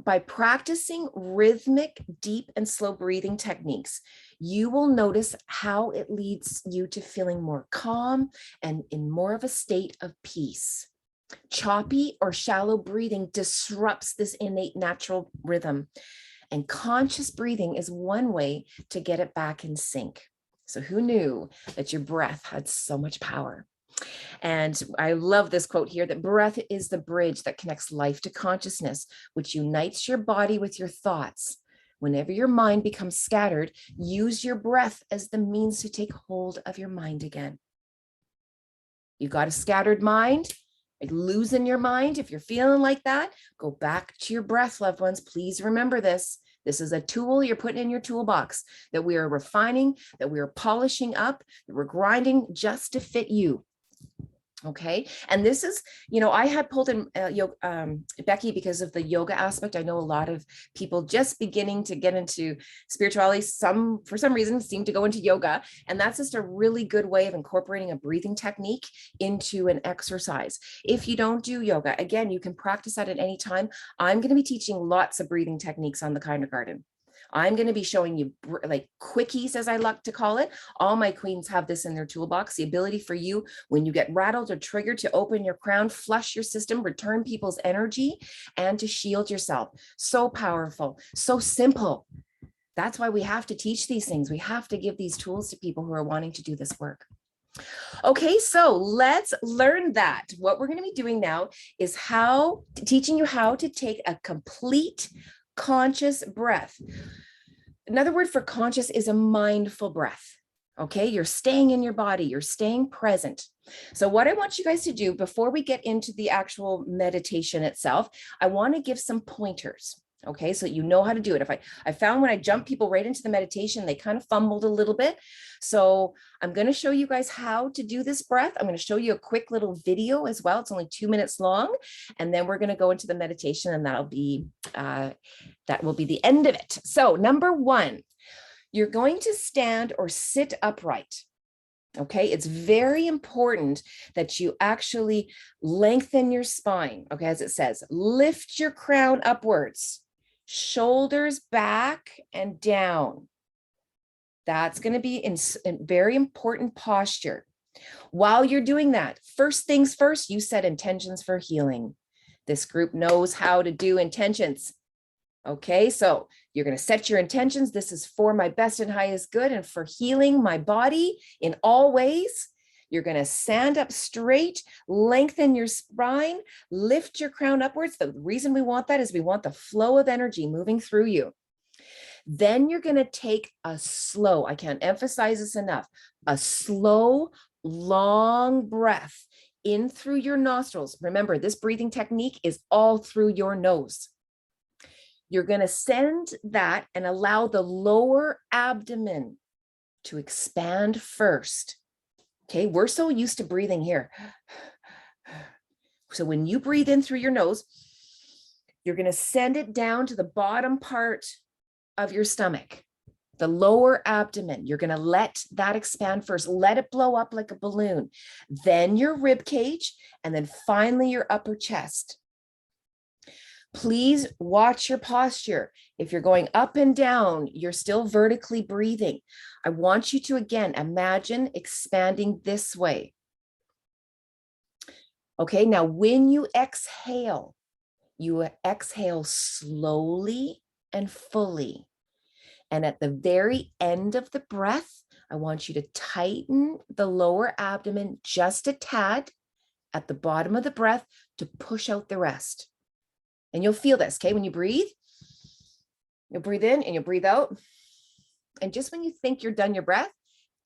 by practicing rhythmic, deep and slow breathing techniques, you will notice how it leads you to feeling more calm and in more of a state of peace. Choppy or shallow breathing disrupts this innate natural rhythm, and conscious breathing is one way to get it back in sync. So who knew that your breath had so much power? And I love this quote here, that breath is the bridge that connects life to consciousness, which unites your body with your thoughts. Whenever your mind becomes scattered, use your breath as the means to take hold of your mind again. You got a scattered mind? Like losing your mind, if you're feeling like that, go back to your breath, loved ones. Please remember this. This is a tool you're putting in your toolbox that we are refining, that we are polishing up, that we're grinding just to fit you. Okay. And this is, you know, I had pulled in Becky because of the yoga aspect. I know a lot of people just beginning to get into spirituality, for some reason seem to go into yoga. And that's just a really good way of incorporating a breathing technique into an exercise. If you don't do yoga, again, you can practice that at any time. I'm going to be teaching lots of breathing techniques on the Kindergarten. I'm going to be showing you like quickies, as I like to call it. All my queens have this in their toolbox, the ability for you, when you get rattled or triggered, to open your crown, flush your system, return people's energy, and to shield yourself. So powerful, so simple. That's why we have to teach these things. We have to give these tools to people who are wanting to do this work. Okay, so let's learn that. What we're going to be doing now is teaching you how to take a complete conscious breath. Another word for conscious is a mindful breath. Okay, you're staying in your body, you're staying present. So what I want you guys to do before we get into the actual meditation itself, I want to give some pointers. Okay, so you know how to do it. I found when I jump people right into the meditation, they kind of fumbled a little bit. So I'm going to show you guys how to do this breath. I'm going to show you a quick little video as well. It's only 2 minutes long. And then we're going to go into the meditation, and that will be the end of it. So number one, you're going to stand or sit upright. Okay, it's very important that you actually lengthen your spine. Okay, as it says, lift your crown upwards, shoulders back and down. That's going to be in very important posture. While you're doing that, first things first, you set intentions for healing. This group knows how to do intentions. Okay, so you're going to set your intentions. This is for my best and highest good and for healing my body in all ways. You're going to stand up straight, lengthen your spine, lift your crown upwards. The reason we want that is we want the flow of energy moving through you. Then you're going to take a slow, I can't emphasize this enough, a slow, long breath in through your nostrils. Remember, this breathing technique is all through your nose. You're going to send that and allow the lower abdomen to expand first. Okay, we're so used to breathing here. So when you breathe in through your nose, you're going to send it down to the bottom part of your stomach. The lower abdomen, you're going to let that expand first. Let it blow up like a balloon. Then your rib cage, and then finally your upper chest. Please watch your posture. If you're going up and down, you're still vertically breathing. I want you to, again, imagine expanding this way. Okay, now when you exhale slowly and fully. And at the very end of the breath, I want you to tighten the lower abdomen just a tad at the bottom of the breath to push out the rest. And you'll feel this, okay? When you breathe, you'll breathe in and you'll breathe out. And just when you think you're done your breath,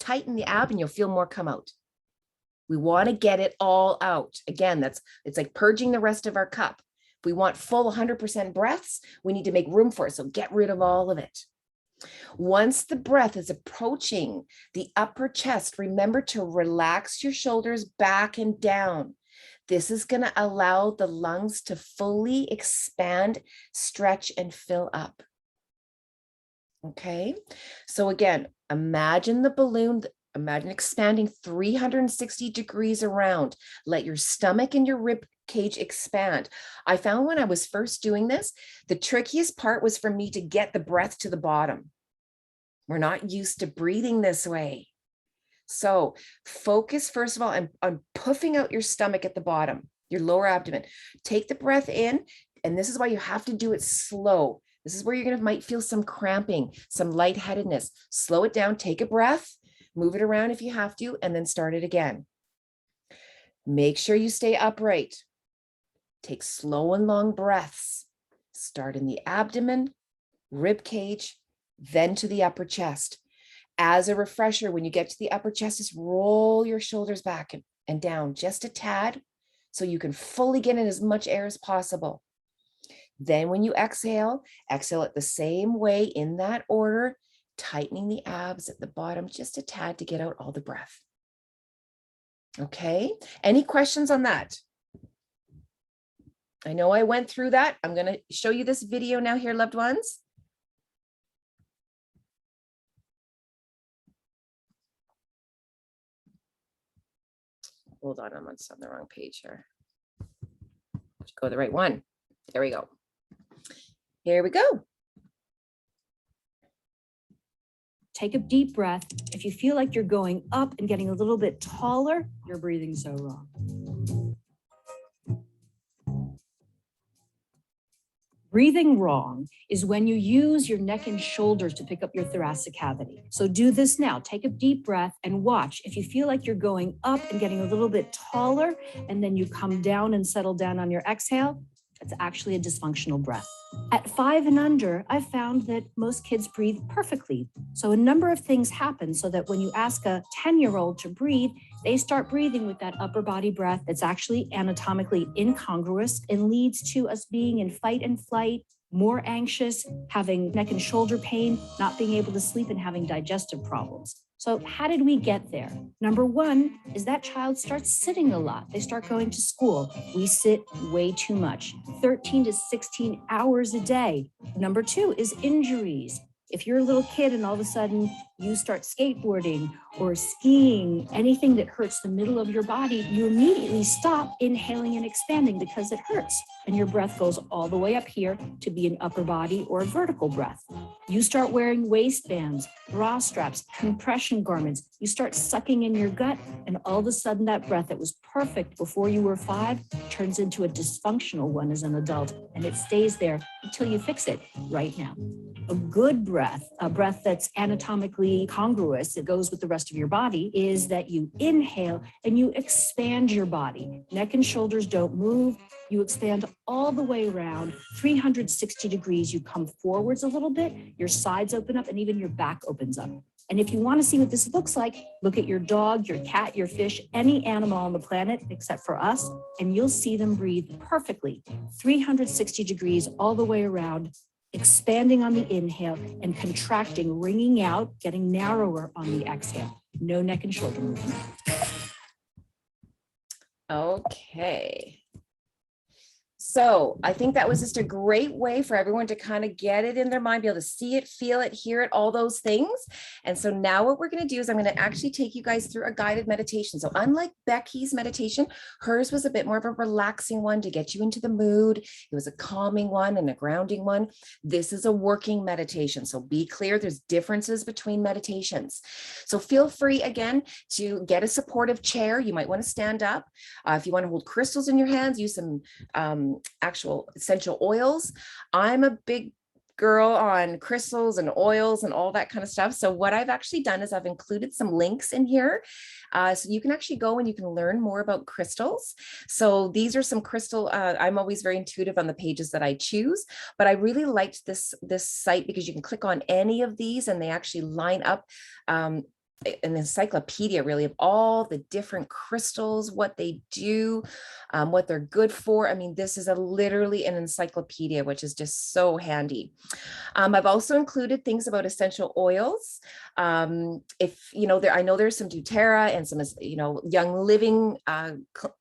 tighten the ab and you'll feel more come out. We want to get it all out. Again, it's like purging the rest of our cup. If we want full 100% breaths, we need to make room for it. So get rid of all of it. Once the breath is approaching the upper chest, remember to relax your shoulders back and down. This is going to allow the lungs to fully expand, stretch, and fill up. Okay, so again, imagine the balloon, imagine expanding 360 degrees around. Let your stomach and your rib cage expand. I found when I was first doing this, the trickiest part was for me to get the breath to the bottom. We're not used to breathing this way. So focus, first of all, on puffing out your stomach at the bottom, your lower abdomen. Take the breath in, and this is why you have to do it slow. This is where you're might feel some cramping, some lightheadedness. Slow it down, take a breath, move it around if you have to, and then start it again. Make sure you stay upright. Take slow and long breaths. Start in the abdomen, rib cage, then to the upper chest. As a refresher, when you get to the upper chest, just roll your shoulders back and down just a tad so you can fully get in as much air as possible. Then when you exhale, exhale it the same way in that order, tightening the abs at the bottom just a tad to get out all the breath. Okay, any questions on that? I know I went through that. I'm going to show you this video now here, loved ones. Hold on, I'm on the wrong page here. Go to the right one. There we go. Here we go. Take a deep breath. If you feel like you're going up and getting a little bit taller, you're breathing so wrong. Breathing wrong is when you use your neck and shoulders to pick up your thoracic cavity. So do this now. Take a deep breath and watch. If you feel like you're going up and getting a little bit taller, and then you come down and settle down on your exhale, it's actually a dysfunctional breath. At 5 and under, I've found that most kids breathe perfectly. So a number of things happen so that when you ask a 10-year-old to breathe, they start breathing with that upper body breath that's actually anatomically incongruous and leads to us being in fight and flight, more anxious, having neck and shoulder pain, not being able to sleep, and having digestive problems. So how did we get there? Number one is that child starts sitting a lot. They start going to school. We sit way too much, 13 to 16 hours a day. Number two is injuries. If you're a little kid and all of a sudden you start skateboarding or skiing, anything that hurts the middle of your body, you immediately stop inhaling and expanding because it hurts. And your breath goes all the way up here to be an upper body or a vertical breath. You start wearing waistbands, bra straps, compression garments. You start sucking in your gut, and all of a sudden that breath that was perfect before you were 5 turns into a dysfunctional one as an adult, and it stays there until you fix it right now. A good breath, a breath that's anatomically congruous, that goes with the rest of your body, is that you inhale and you expand your body. Neck and shoulders don't move. You expand all the way around, 360 degrees. You come forwards a little bit, your sides open up, and even your back opens up. And if you want to see what this looks like, look at your dog, your cat, your fish, any animal on the planet except for us, and you'll see them breathe perfectly, 360 degrees all the way around, expanding on the inhale and contracting, wringing out, getting narrower on the exhale. No neck and shoulder movement. Okay. So I think that was just a great way for everyone to kind of get it in their mind, be able to see it, feel it, hear it, all those things. And so now what we're going to do is I'm going to actually take you guys through a guided meditation. So unlike Becky's meditation, hers was a bit more of a relaxing one to get you into the mood. It was a calming one and a grounding one. This is a working meditation. So be clear, there's differences between meditations. So feel free again to get a supportive chair. You might want to stand up. If you want to hold crystals in your hands, use some actual essential oils. I'm a big girl on crystals and oils and all that kind of stuff. So what I've actually done is I've included some links in here. So you can actually go and you can learn more about crystals. So these are some crystal, I'm always very intuitive on the pages that I choose, but I really liked this site because you can click on any of these and they actually line up an encyclopedia really of all the different crystals, what they do, what they're good for. I mean, this is literally an encyclopedia, which is just so handy. I've also included things about essential oils. If, you know, I know there's some doTERRA and some, you know, Young Living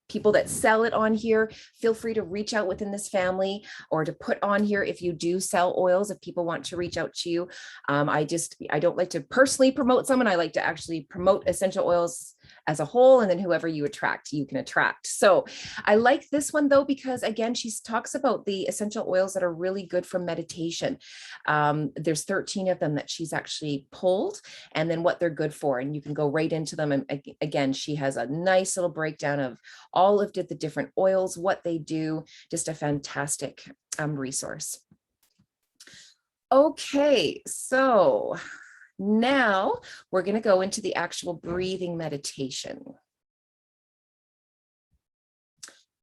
people that sell it on here. Feel free to reach out within this family or to put on here if you do sell oils, if people want to reach out to you. I don't like to personally promote someone. I like to actually promote essential oils as a whole, and then whoever you attract, you can attract. So I like this one though, because again, she talks about the essential oils that are really good for meditation. There's 13 of them that she's actually pulled, and then what they're good for, and you can go right into them. And again, she has a nice little breakdown of all of the different oils, what they do, just a fantastic resource. Okay, so now we're going to go into the actual breathing meditation.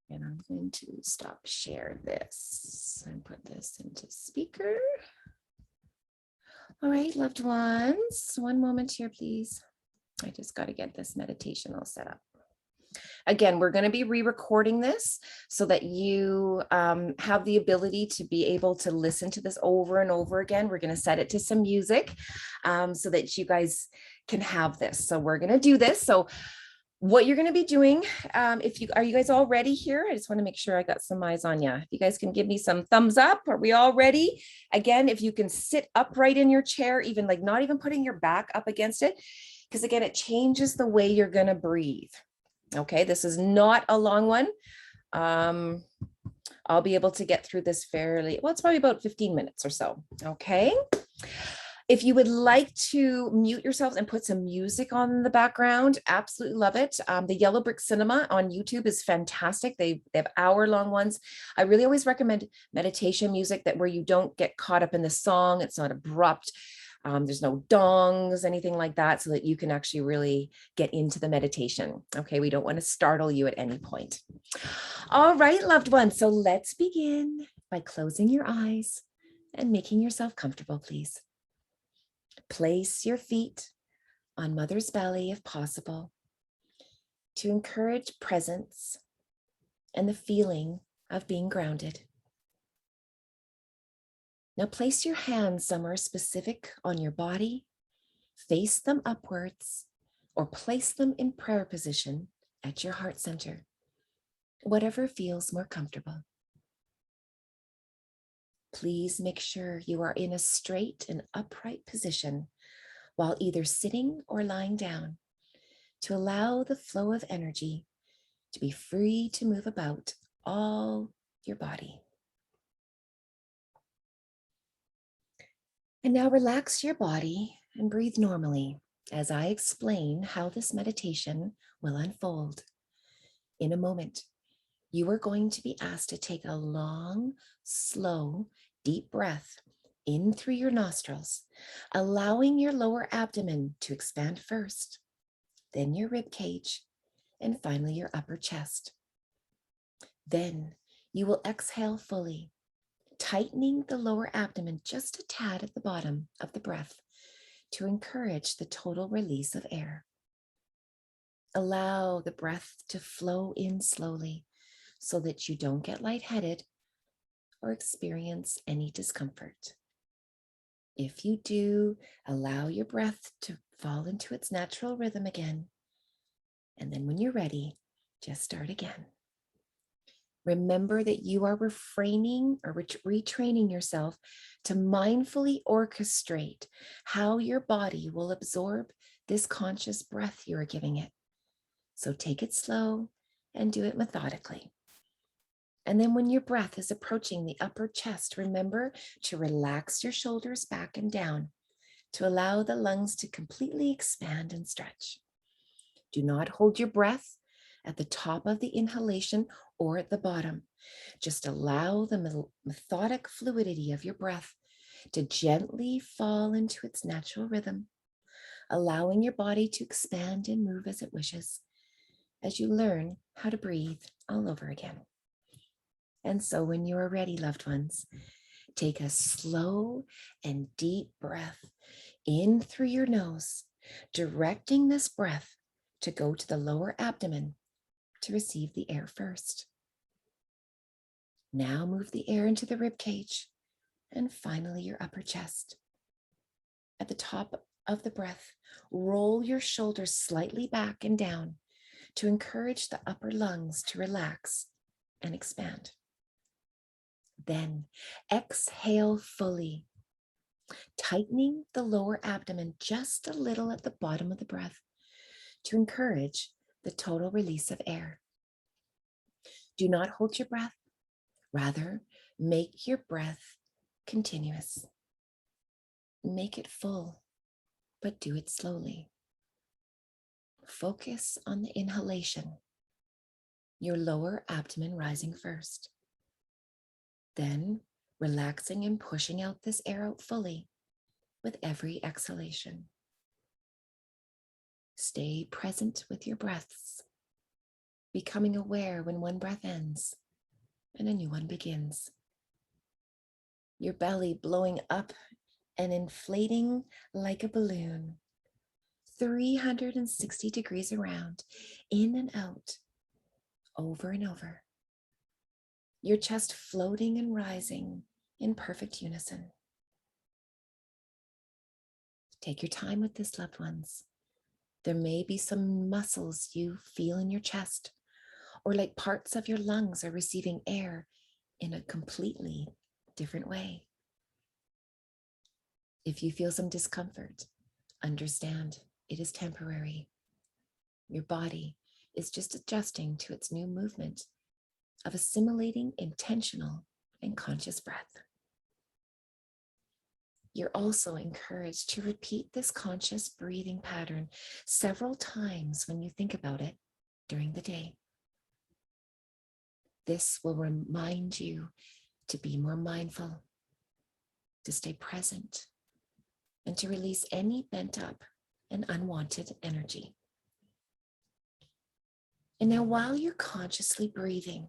And I'm going to stop share this and put this into speaker. All right, loved ones, one moment here, please. I just got to get this meditation all set up. Again, we're going to be re-recording this so that you have the ability to be able to listen to this over and over again. We're going to set it to some music so that you guys can have this. So we're going to do this. So what you're going to be doing, are you guys all ready here? I just want to make sure I got some eyes on you. If you guys can give me some thumbs up. Are we all ready? Again, if you can sit upright in your chair, even like not even putting your back up against it, because again, it changes the way you're going to breathe. Okay, this is not a long one. I'll be able to get through this fairly, well, it's probably about 15 minutes or so. Okay. If you would like to mute yourselves and put some music on the background, absolutely love it. The Yellow Brick Cinema on YouTube is fantastic. They have hour-long ones. I really always recommend meditation music where you don't get caught up in the song. It's not abrupt. There's no dongs, anything like that, so that you can actually really get into the meditation. Okay, we don't want to startle you at any point. All right, loved ones, so let's begin by closing your eyes and making yourself comfortable, please. Place your feet on mother's belly if possible to encourage presence and the feeling of being grounded. Now place your hands somewhere specific on your body, face them upwards, or place them in prayer position at your heart center, whatever feels more comfortable. Please make sure you are in a straight and upright position while either sitting or lying down to allow the flow of energy to be free to move about all your body. And now relax your body and breathe normally as I explain how this meditation will unfold. In a moment, you are going to be asked to take a long, slow, deep breath in through your nostrils, allowing your lower abdomen to expand first, then your rib cage, and finally your upper chest. Then you will exhale fully, tightening the lower abdomen just a tad at the bottom of the breath to encourage the total release of air. Allow the breath to flow in slowly so that you don't get lightheaded or experience any discomfort. If you do, allow your breath to fall into its natural rhythm again. And then when you're ready, just start again. Remember that you are refraining or retraining yourself to mindfully orchestrate how your body will absorb this conscious breath you are giving it. So take it slow and do it methodically. And then when your breath is approaching the upper chest, remember to relax your shoulders back and down to allow the lungs to completely expand and stretch. Do not hold your breath at the top of the inhalation or at the bottom. Just allow the methodic fluidity of your breath to gently fall into its natural rhythm, allowing your body to expand and move as it wishes as you learn how to breathe all over again. And so when you are ready, loved ones, take a slow and deep breath in through your nose, directing this breath to go to the lower abdomen to receive the air first. Now move the air into the rib cage and finally your upper chest. At the top of the breath, roll your shoulders slightly back and down to encourage the upper lungs to relax and expand. Then exhale fully, tightening the lower abdomen just a little at the bottom of the breath to encourage the total release of air. Do not hold your breath. Rather, make your breath continuous. Make it full, but do it slowly. Focus on the inhalation, your lower abdomen rising first. Then relaxing and pushing out this air out fully with every exhalation. Stay present with your breaths, becoming aware when one breath ends and a new one begins. Your belly blowing up and inflating like a balloon, 360 degrees around, in and out, over and over. Your chest floating and rising in perfect unison. Take your time with this, loved ones. There may be some muscles you feel in your chest, or like parts of your lungs are receiving air in a completely different way. If you feel some discomfort, understand it is temporary. Your body is just adjusting to its new movement of assimilating intentional and conscious breath. You're also encouraged to repeat this conscious breathing pattern several times when you think about it during the day. This will remind you to be more mindful, to stay present, and to release any pent up and unwanted energy. And now, while you're consciously breathing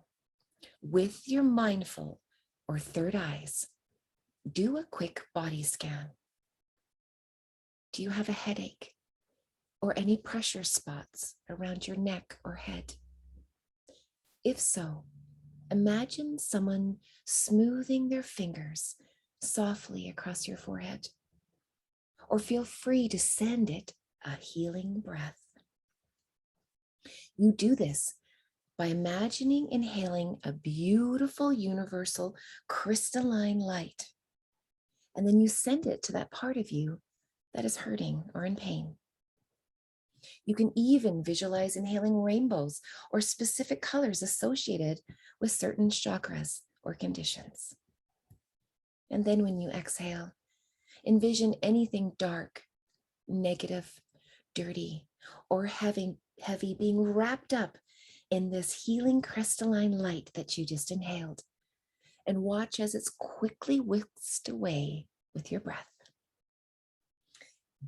with your mindful or third eyes, do a quick body scan. Do you have a headache or any pressure spots around your neck or head? If so, imagine someone smoothing their fingers softly across your forehead, or feel free to send it a healing breath. You do this by imagining inhaling a beautiful, universal, crystalline light, and then you send it to that part of you that is hurting or in pain. You can even visualize inhaling rainbows or specific colors associated with certain chakras or conditions. And then when you exhale, envision anything dark, negative, dirty, or heavy being wrapped up in this healing crystalline light that you just inhaled, and watch as it's quickly whisked away with your breath.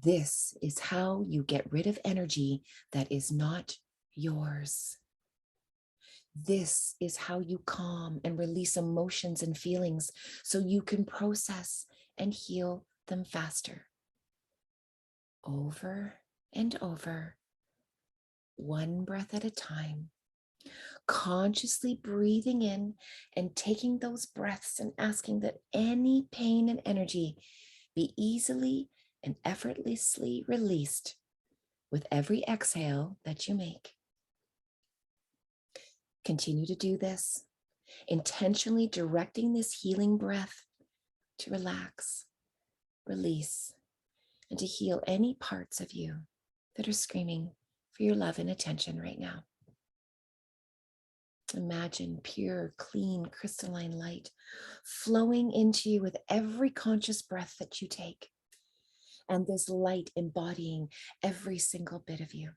This is how you get rid of energy that is not yours. This is how you calm and release emotions and feelings so you can process and heal them faster. Over and over, one breath at a time, consciously breathing in and taking those breaths and asking that any pain and energy be easily and effortlessly released with every exhale that you make. Continue to do this intentionally directing this healing breath to relax, release, and to heal any parts of you that are screaming for your love and attention right now. Imagine pure, clean, crystalline light flowing into you with every conscious breath that you take, and this light embodying every single bit of you.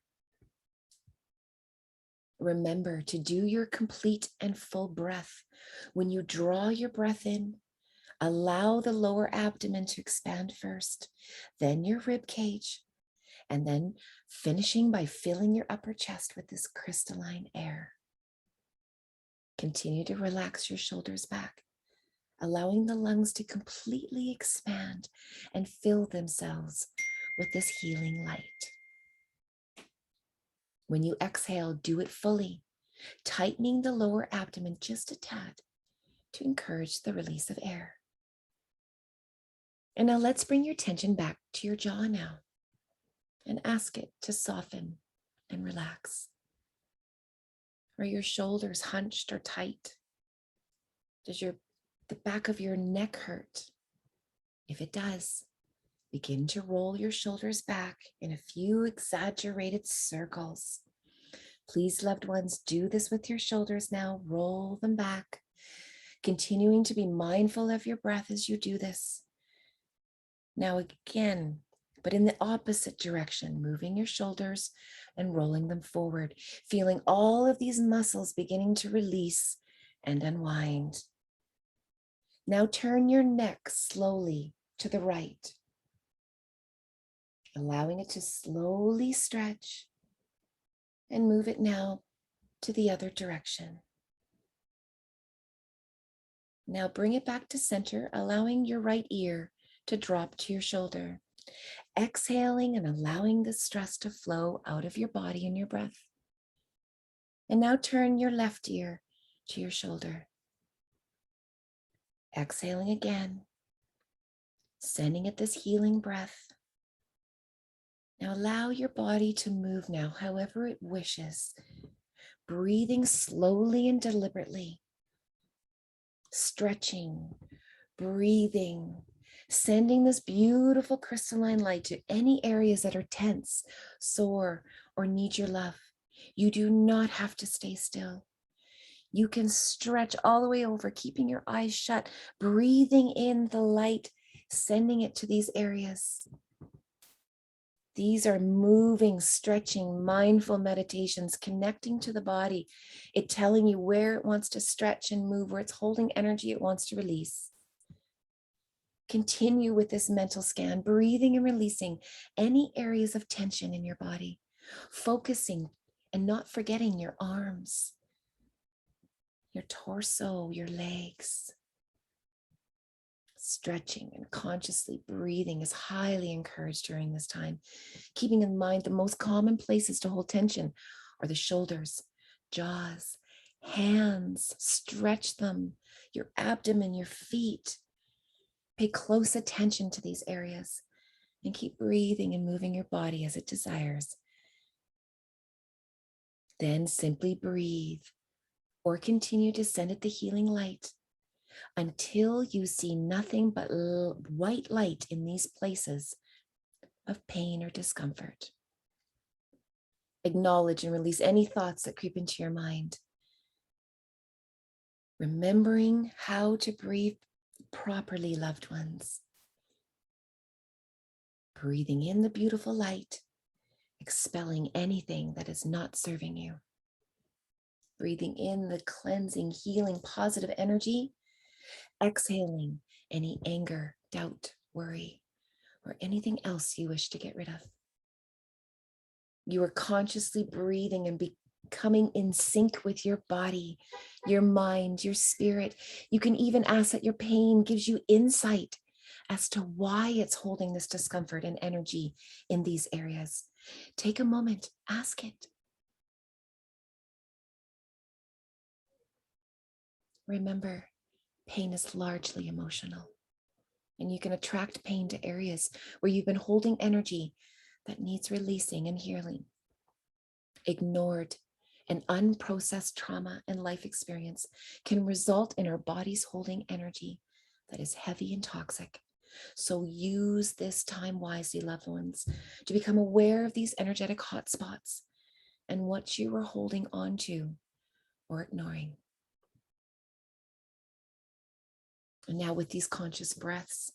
Remember to do your complete and full breath. When you draw your breath in, allow the lower abdomen to expand first, then your rib cage, and then finishing by filling your upper chest with this crystalline air. Continue to relax your shoulders back, allowing the lungs to completely expand and fill themselves with this healing light. When you exhale, do it fully, tightening the lower abdomen just a tad to encourage the release of air. And now let's bring your attention back to your jaw now and ask it to soften and relax. Are your shoulders hunched or tight? Does the back of your neck hurt? If it does, begin to roll your shoulders back in a few exaggerated circles. Please, loved ones, do this with your shoulders now. Roll them back, continuing to be mindful of your breath as you do this. Now again, but in the opposite direction, moving your shoulders and rolling them forward, feeling all of these muscles beginning to release and unwind. Now turn your neck slowly to the right, allowing it to slowly stretch, and move it now to the other direction. Now bring it back to center, allowing your right ear to drop to your shoulder. Exhaling and allowing the stress to flow out of your body and your breath. And now turn your left ear to your shoulder. Exhaling again, sending it this healing breath. Now allow your body to move now however it wishes, breathing slowly and deliberately, stretching, breathing, sending this beautiful crystalline light to any areas that are tense, sore, or need your love. You do not have to stay still. You can stretch all the way over, keeping your eyes shut, breathing in the light, sending it to these areas. These are moving, stretching, mindful meditations, connecting to the body. It telling you where it wants to stretch and move, where it's holding energy it wants to release. Continue with this mental scan, breathing and releasing any areas of tension in your body, focusing and not forgetting your arms, your torso, your legs. Stretching and consciously breathing is highly encouraged during this time. Keeping in mind the most common places to hold tension are the shoulders, jaws, hands. Stretch them, your abdomen, your feet. Pay close attention to these areas and keep breathing and moving your body as it desires. Then simply breathe or continue to send it the healing light until you see nothing but white light in these places of pain or discomfort. Acknowledge and release any thoughts that creep into your mind. Remembering how to breathe properly, loved ones. Breathing in the beautiful light, expelling anything that is not serving you. Breathing in the cleansing, healing, positive energy. Exhaling any anger, doubt, worry, or anything else you wish to get rid of. You are consciously breathing and becoming in sync with your body, your mind, your spirit. You can even ask that your pain gives you insight as to why it's holding this discomfort and energy in these areas. Take a moment, ask it. Remember, pain is largely emotional, and you can attract pain to areas where you've been holding energy that needs releasing and healing, ignored and unprocessed trauma and life experience can result in our bodies holding energy that is heavy and toxic. So use this time wisely, loved ones, to become aware of these energetic hotspots and what you are holding on to or ignoring. And now with these conscious breaths,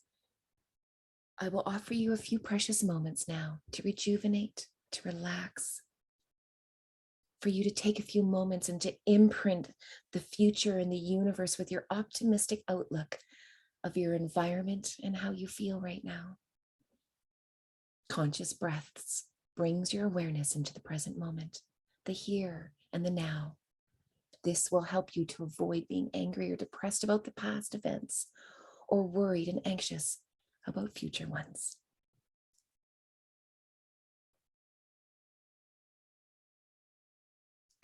I will offer you a few precious moments now to rejuvenate, to relax, for you to take a few moments and to imprint the future and the universe with your optimistic outlook of your environment and how you feel right now. Conscious breaths brings your awareness into the present moment, the here and the now. This will help you to avoid being angry or depressed about the past events or worried and anxious about future ones.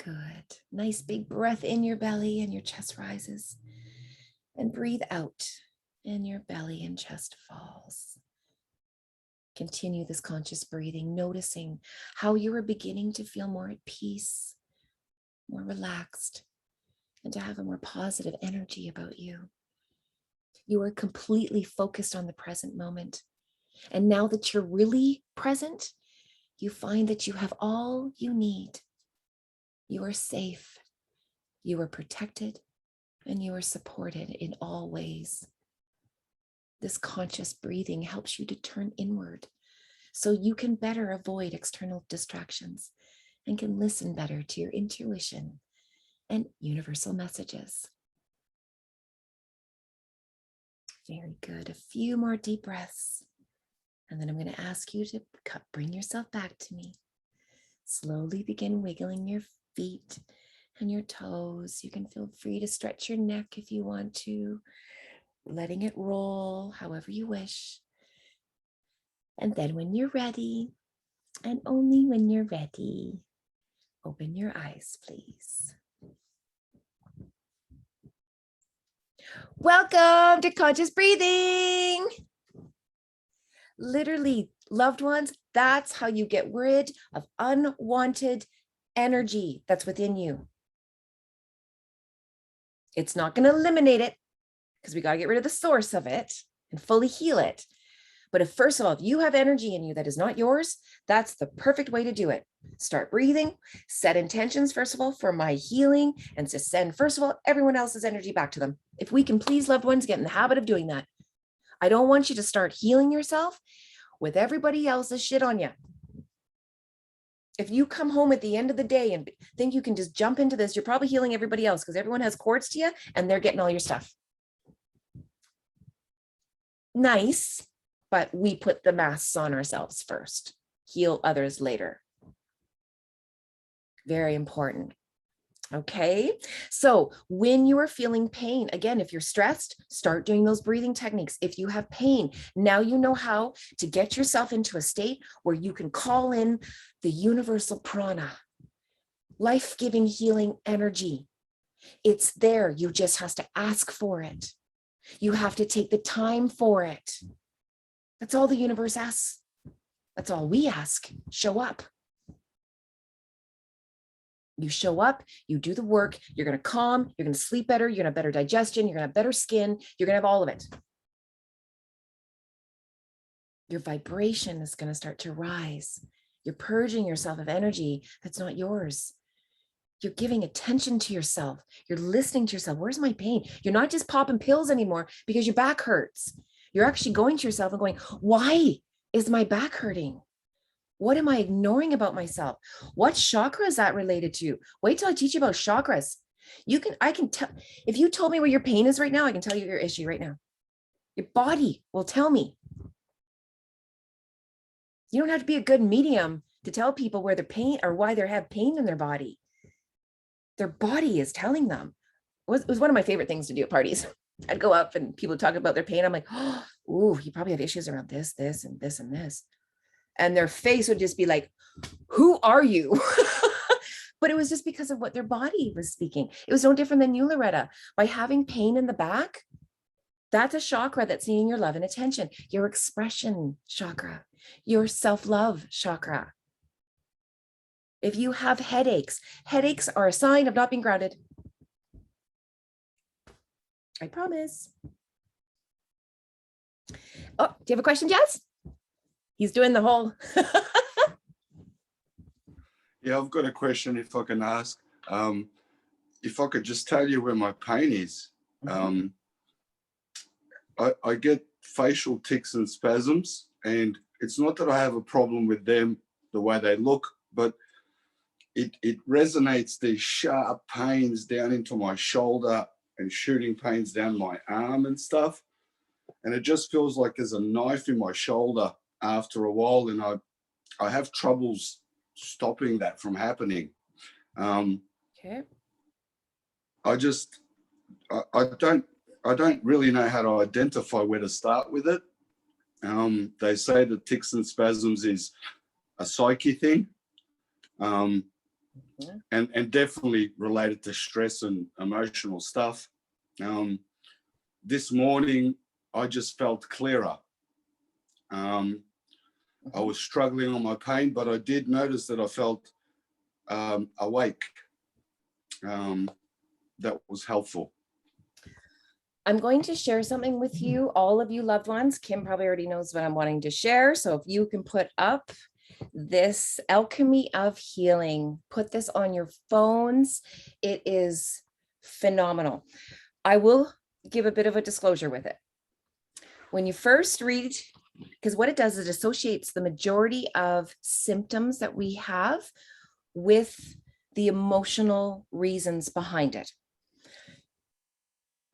Good. Nice big breath in your belly and your chest rises. And breathe out and your belly and chest falls. Continue this conscious breathing, noticing how you are beginning to feel more at peace, more relaxed, and to have a more positive energy about you. You are completely focused on the present moment. And now that you're really present, you find that you have all you need. You are safe, you are protected, and you are supported in all ways. This conscious breathing helps you to turn inward so you can better avoid external distractions and can listen better to your intuition and universal messages. Very good. A few more deep breaths. And then I'm going to ask you to bring yourself back to me. Slowly begin wiggling your feet and your toes. You can feel free to stretch your neck if you want to, letting it roll however you wish. And then when you're ready, and only when you're ready, open your eyes, please. Welcome to Conscious Breathing. Literally, loved ones, that's how you get rid of unwanted energy that's within you. It's not going to eliminate it because we got to get rid of the source of it and fully heal it. But if first of all, if you have energy in you that is not yours, that's the perfect way to do it. Start breathing, set intentions, first of all, for my healing, and to send, first of all, everyone else's energy back to them. If we can please, loved ones, get in the habit of doing that. I don't want you to start healing yourself with everybody else's shit on you. If you come home at the end of the day and think you can just jump into this, you're probably healing everybody else because everyone has cords to you and they're getting all your stuff. Nice, but we put the masks on ourselves first, heal others later. Very important. Okay, so when you are feeling pain, again, if you're stressed, start doing those breathing techniques. If you have pain, now you know how to get yourself into a state where you can call in the universal prana, life-giving healing energy. It's there. You just have to ask for it. You have to take the time for it. That's all the universe asks. That's all we ask. Show up. You show up, you do the work, you're going to calm, you're going to sleep better, you're going to have better digestion, you're going to have better skin, you're going to have all of it. Your vibration is going to start to rise. You're purging yourself of energy that's not yours. You're giving attention to yourself. You're listening to yourself. Where's my pain? You're not just popping pills anymore because your back hurts. You're actually going to yourself and going, why is my back hurting? What am I ignoring about myself? What chakra is that related to? Wait till I teach you about chakras. I can tell, if you told me where your pain is right now, I can tell you your issue right now. Your body will tell me. You don't have to be a good medium to tell people where their pain or why they have pain in their body. Their body is telling them. It was one of my favorite things to do at parties. I'd go up and people would talk about their pain. I'm like, oh, ooh, you probably have issues around this, this, and this, and this. And their face would just be like, who are you? But it was just because of what their body was speaking. It was no different than you, Loretta. By having pain in the back, that's a chakra that's needing your love and attention. Your expression chakra, your self-love chakra. If you have headaches, headaches are a sign of not being grounded. I promise. Oh, do you have a question, Jazz? He's doing the whole. Yeah, I've got a question if I can ask. If I could just tell you where my pain is. I get facial tics and spasms, and it's not that I have a problem with them, the way they look, but it resonates, these sharp pains down into my shoulder and shooting pains down my arm and stuff. And it just feels like there's a knife in my shoulder after a while, and I have troubles stopping that from happening. Okay. I don't really know how to identify where to start with it. They say that tics and spasms is a psyche thing, and definitely related to stress and emotional stuff. This morning, I just felt clearer. I was struggling on my pain, but I did notice that I felt awake. That was helpful. I'm going to share something with you, all of you loved ones. Kim probably already knows what I'm wanting to share. So if you can put up this alchemy of healing, put this on your phones. It is phenomenal. I will give a bit of a disclosure with it. When you first read, because what it does is it associates the majority of symptoms that we have with the emotional reasons behind it.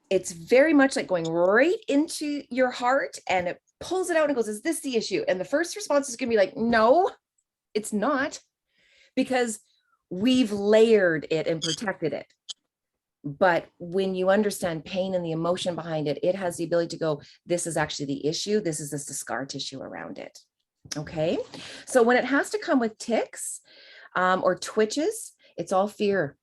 It's very much like going right into your heart, and it pulls it out and goes, is this the issue? And the first response is going to be like, no, it's not, because we've layered it and protected it. But when you understand pain and the emotion behind it, it has the ability to go, this is actually the issue. This is the scar tissue around it. Okay. So when it has to come with tics or twitches, it's all fear.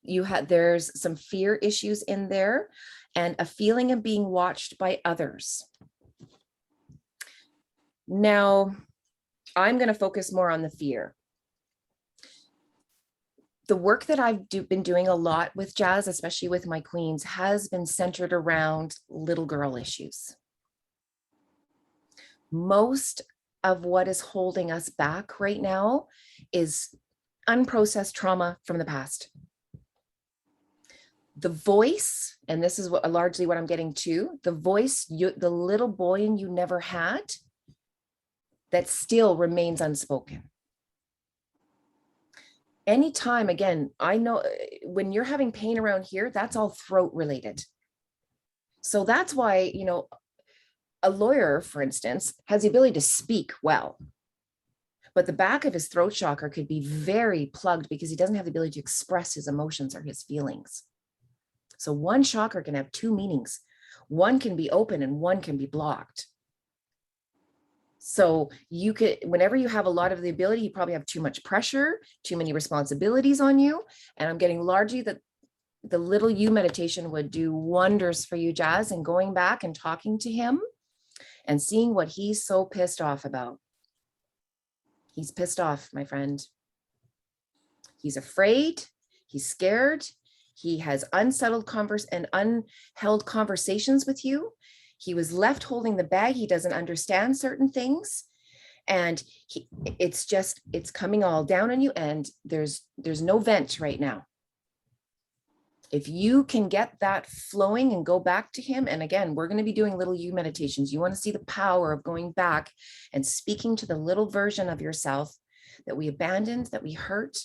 There's some fear issues in there and a feeling of being watched by others. Now, I'm going to focus more on the fear. The work that I've been doing a lot with Jazz, especially with my queens, has been centered around little girl issues. Most of what is holding us back right now is unprocessed trauma from the past. The voice, and this is largely what I'm getting to, the voice, the little boy in you never had, that still remains unspoken. Anytime, again, I know when you're having pain around here, that's all throat related. So that's why, a lawyer, for instance, has the ability to speak well, but the back of his throat chakra could be very plugged because he doesn't have the ability to express his emotions or his feelings. So one chakra can have two meanings. One can be open and one can be blocked. So you could, whenever you have a lot of the ability, you probably have too much pressure, too many responsibilities on you. And I'm getting largely that the little you meditation would do wonders for you, Jazz, and going back and talking to him and seeing what he's so pissed off about. He's pissed off, my friend. He's afraid, he's scared. He has unsettled and unheld conversations with you. He was left holding the bag. He doesn't understand certain things. And it's coming all down on you. And there's no vent right now. If you can get that flowing and go back to him, and again, we're going to be doing little you meditations. You want to see the power of going back and speaking to the little version of yourself that we abandoned, that we hurt,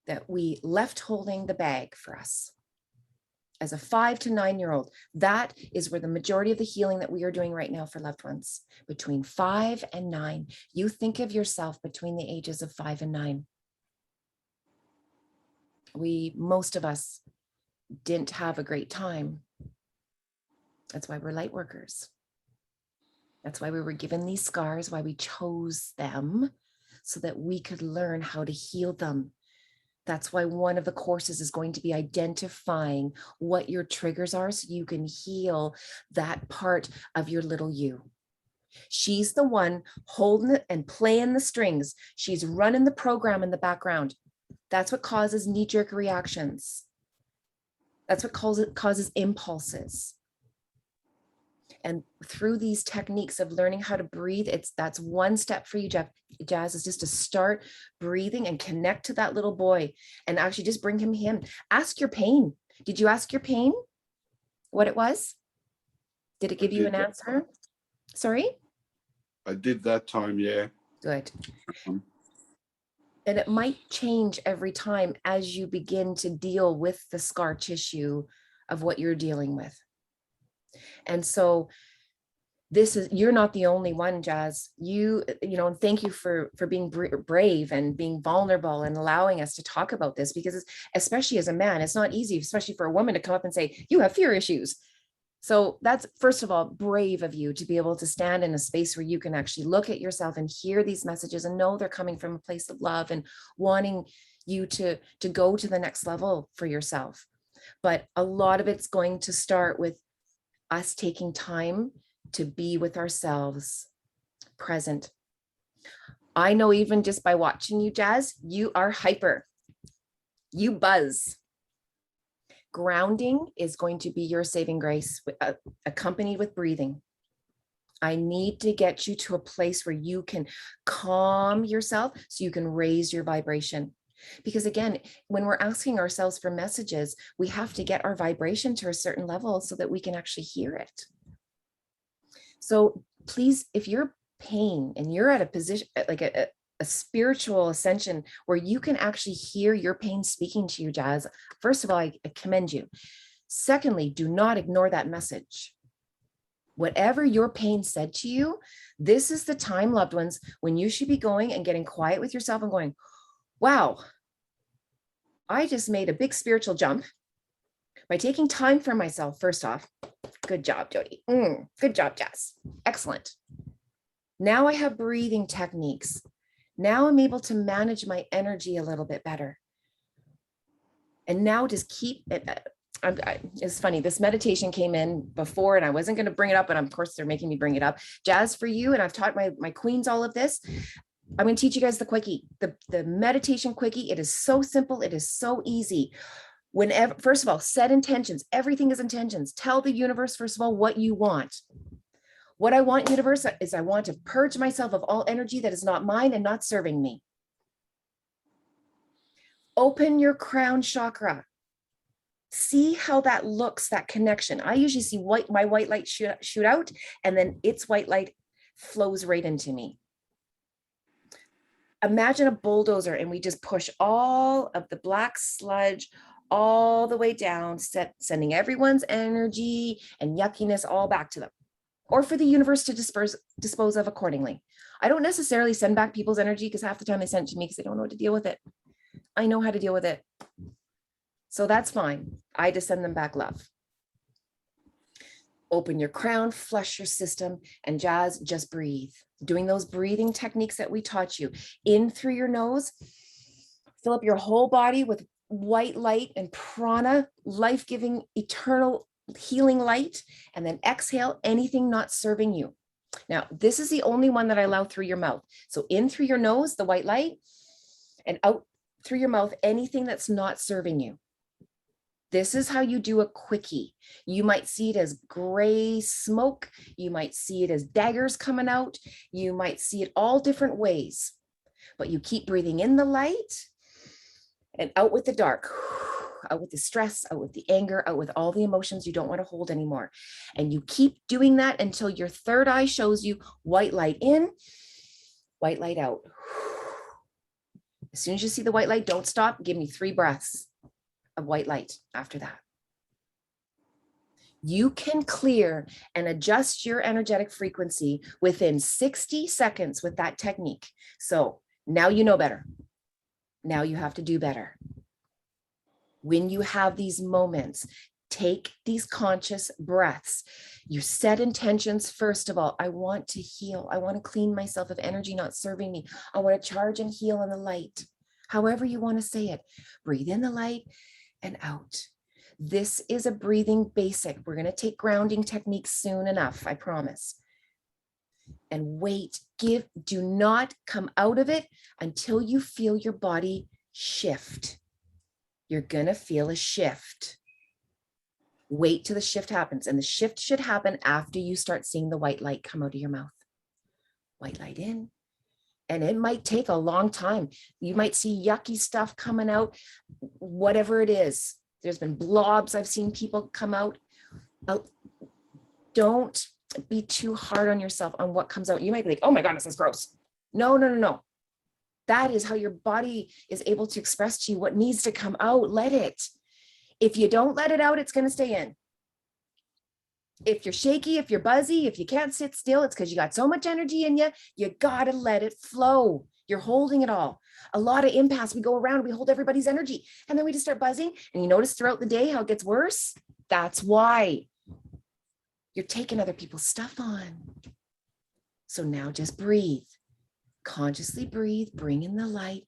that we left holding the bag for us. As a 5 to 9-year-old, that is where the majority of the healing that we are doing right now for loved ones, between 5 and 9. You think of yourself between the ages of 5 and 9. Most of us didn't have a great time. That's why we're light workers. That's why we were given these scars, why we chose them, so that we could learn how to heal them. That's why one of the courses is going to be identifying what your triggers are so you can heal that part of your little you. She's the one holding it and playing the strings. She's running the program in the background. That's what causes knee-jerk reactions. That's what causes impulses. And through these techniques of learning how to breathe, that's one step for you, Jazz, is just to start breathing and connect to that little boy and actually just bring him in. Ask your pain. Did you ask your pain what it was? Did it give you an answer? Sorry? I did that time, yeah. Good. And it might change every time as you begin to deal with the scar tissue of what you're dealing with. And so you're not the only one, Jazz. You know, and thank you for being brave and being vulnerable and allowing us to talk about this, because especially as a man, it's not easy, especially for a woman to come up and say, you have fear issues. So that's, first of all, brave of you to be able to stand in a space where you can actually look at yourself and hear these messages and know they're coming from a place of love and wanting you to go to the next level for yourself. But a lot of it's going to start with us taking time to be with ourselves, present. I know even just by watching you, Jazz, you are hyper. You buzz. Grounding is going to be your saving grace, accompanied with breathing. I need to get you to a place where you can calm yourself so you can raise your vibration. Because again, when we're asking ourselves for messages, we have to get our vibration to a certain level so that we can actually hear it. So please, if you're pain and you're at a position, like a spiritual ascension where you can actually hear your pain speaking to you, Jazz, first of all, I commend you. Secondly, do not ignore that message. Whatever your pain said to you, this is the time, loved ones, when you should be going and getting quiet with yourself and going, wow, I just made a big spiritual jump by taking time for myself. First off, good job, Jody. Good job, Jazz. Excellent. Now I have breathing techniques. Now I'm able to manage my energy a little bit better. And now just keep it. It's funny, this meditation came in before and I wasn't going to bring it up, but of course they're making me bring it up. Jazz, for you, and I've taught my queens all of this. I'm going to teach you guys the quickie, the meditation quickie. It is so simple. It is so easy. Whenever, first of all, set intentions. Everything is intentions. Tell the universe, first of all, what you want. What I want, universe, is I want to purge myself of all energy that is not mine and not serving me. Open your crown chakra. See how that looks, that connection. I usually see my white light shoot out, and then its white light flows right into me. Imagine a bulldozer, and we just push all of the black sludge all the way down, sending everyone's energy and yuckiness all back to them, or for the universe to dispose of accordingly. I don't necessarily send back people's energy, because half the time they send it to me because they don't know how to deal with it. I know how to deal with it. So that's fine. I just send them back love. Open your crown, flush your system, and Jazz, just breathe. Doing those breathing techniques that we taught you. In through your nose, fill up your whole body with white light and prana, life-giving, eternal healing light, and then exhale anything not serving you. Now, this is the only one that I allow through your mouth. So in through your nose, the white light, and out through your mouth, anything that's not serving you. This is how you do a quickie. You might see it as gray smoke. You might see it as daggers coming out. You might see it all different ways, but you keep breathing in the light and out with the dark, out with the stress, out with the anger, out with all the emotions you don't want to hold anymore. And you keep doing that until your third eye shows you white light in, white light out. As soon as you see the white light, don't stop. Give me 3 breaths of white light after that. You can clear and adjust your energetic frequency within 60 seconds with that technique. So now you know better. Now you have to do better. When you have these moments, take these conscious breaths. You set intentions. First of all, I want to heal. I want to clean myself of energy not serving me. I want to charge and heal in the light. However you want to say it. Breathe in the light and out. This is a breathing basic. We're going to take grounding techniques soon enough, I promise. and wait. Do not come out of it until you feel your body shift. You're going to feel a shift. Wait till the shift happens. And the shift should happen after you start seeing the white light come out of your mouth. White light in. And it might take a long time. You might see yucky stuff coming out, whatever it is. There's been blobs. I've seen people come out. Don't be too hard on yourself on what comes out. You might be like, oh my goodness, that's gross. No. That is how your body is able to express to you what needs to come out. Let it. If you don't let it out, it's going to stay in. If you're shaky, if you're buzzy, if you can't sit still, it's because you got so much energy in you. You got to let it flow. You're holding it all. A lot of empaths, we go around, we hold everybody's energy, and then we just start buzzing. And you notice throughout the day how it gets worse? That's why. You're taking other people's stuff on. So now just breathe. Consciously breathe, bring in the light,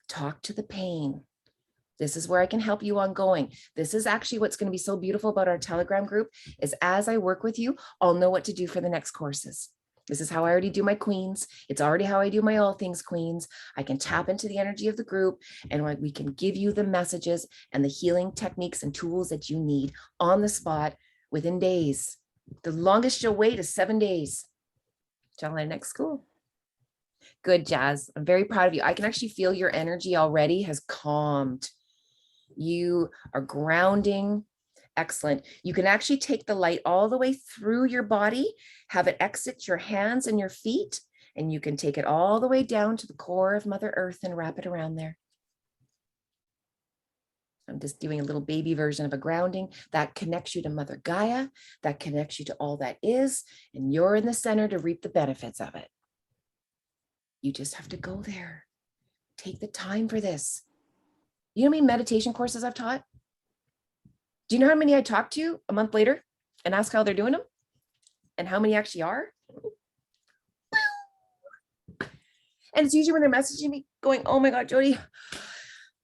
talk to the pain. This is where I can help you ongoing. This is actually what's going to be so beautiful about our Telegram group is as I work with you, I'll know what to do for the next courses. This is how I already do my queens. It's already how I do my all things queens. I can tap into the energy of the group and we can give you the messages and the healing techniques and tools that you need on the spot within days. The longest you'll wait is 7 days till our next school. Good, Jazz. I'm very proud of you. I can actually feel your energy already has calmed. You are grounding. Excellent. You can actually take the light all the way through your body, have it exit your hands and your feet, and you can take it all the way down to the core of Mother Earth and wrap it around there. I'm just doing a little baby version of a grounding that connects you to Mother Gaia, that connects you to all that is, and you're in the center to reap the benefits of it. You just have to go there. Take the time for this. You know how many meditation courses I've taught? Do you know how many I talk to a month later and ask how they're doing them? And how many actually are? And it's usually when they're messaging me going, oh my God, Jody,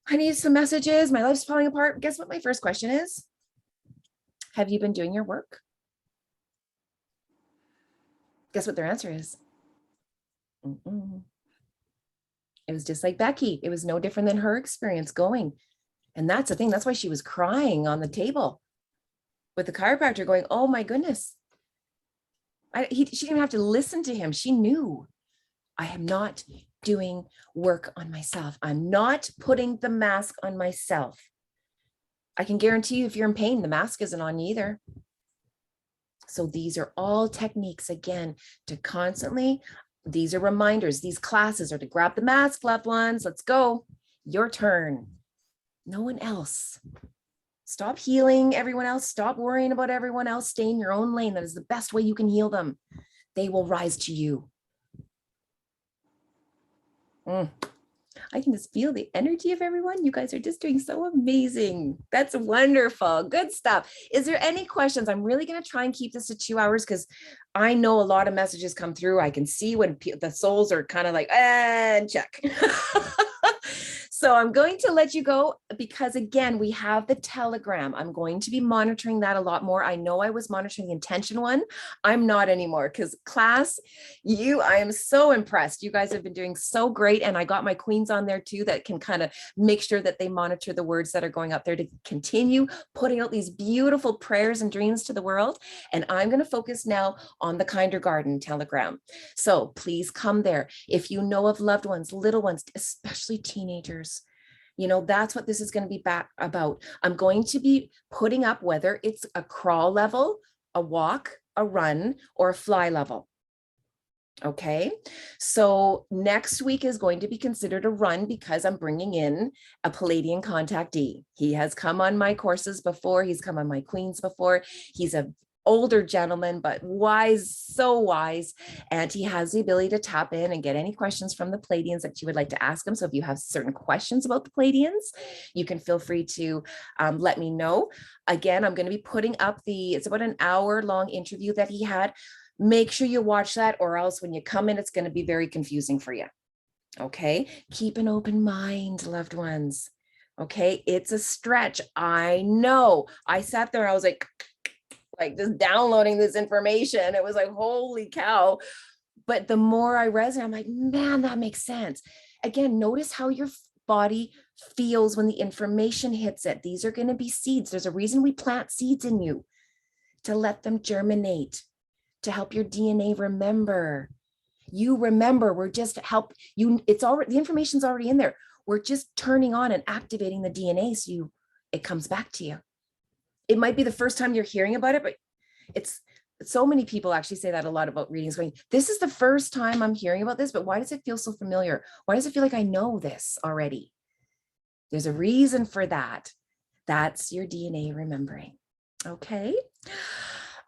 I need some messages. My life's falling apart. Guess what my first question is? Have you been doing your work? Guess what their answer is? It was just like Becky. It was no different than her experience going. And that's the thing. That's why she was crying on the table with the chiropractor going, oh my goodness. She didn't even have to listen to him. She knew I am not doing work on myself. I'm not putting the mask on myself. I can guarantee you if you're in pain, the mask isn't on you either. So these are all techniques, again, to constantly, these are reminders. These classes are to grab the mask, loved ones. Let's go. Your turn. No one else. Stop healing everyone else. Stop worrying about everyone else. Stay in your own lane. That is the best way you can heal them. They will rise to you. I can just feel the energy of everyone. You guys are just doing so amazing. That's wonderful. Good stuff. Is there any questions? I'm really going to try and keep this to 2 hours because I know a lot of messages come through. I can see when the souls are kind of like, and check. So I'm going to let you go because, again, we have the Telegram. I'm going to be monitoring that a lot more. I know I was monitoring the intention one. I'm not anymore because class, I am so impressed. You guys have been doing so great. And I got my queens on there too that can kind of make sure that they monitor the words that are going up there to continue putting out these beautiful prayers and dreams to the world. And I'm going to focus now on the KïnderGardën Telegram. So please come there. If you know of loved ones, little ones, especially teenagers, that's what this is going to be about. I'm going to be putting up whether it's a crawl level, a walk, a run, or a fly level. Okay, so next week is going to be considered a run because I'm bringing in a Palladian contactee. He has come on my courses before. He's come on my queens before. He's a older gentleman, but wise, so wise. And he has the ability to tap in and get any questions from the Palladians that you would like to ask him. So if you have certain questions about the Palladians, you can feel free to let me know. Again, I'm going to be putting up it's about an hour-long interview that he had. Make sure you watch that, or else when you come in, it's going to be very confusing for you. Okay, keep an open mind, loved ones. Okay, it's a stretch. I know. I sat there, I was like just downloading this information. It was like, holy cow. But the more I resonate, I'm like, man, that makes sense. Again, notice how your body feels when the information hits it. These are going to be seeds. There's a reason we plant seeds in you, to let them germinate, to help your DNA remember. You remember, we're just help you. It's already, the information's already in there. We're just turning on and activating the DNA so it comes back to you. It might be the first time you're hearing about it, but it's so many people actually say that a lot about readings, going, this is the first time I'm hearing about this, but why does it feel so familiar? Why does it feel like I know this already? There's a reason for that. That's your DNA remembering. Okay.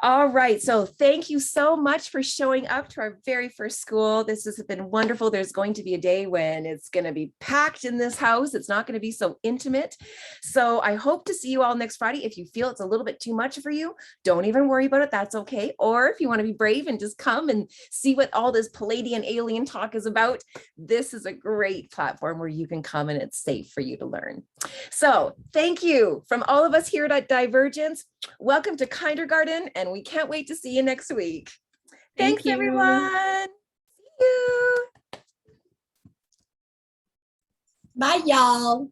All right. So thank you so much for showing up to our very first school. This has been wonderful. There's going to be a day when it's going to be packed in this house. It's not going to be so intimate. So I hope to see you all next Friday. If you feel it's a little bit too much for you, don't even worry about it. That's okay. Or if you want to be brave and just come and see what all this Palladian alien talk is about, this is a great platform where you can come and it's safe for you to learn. So thank you from all of us here at Divergence. Welcome to KïnderGardën, and we can't wait to see you next week. Thanks, everyone. See you. Bye, y'all.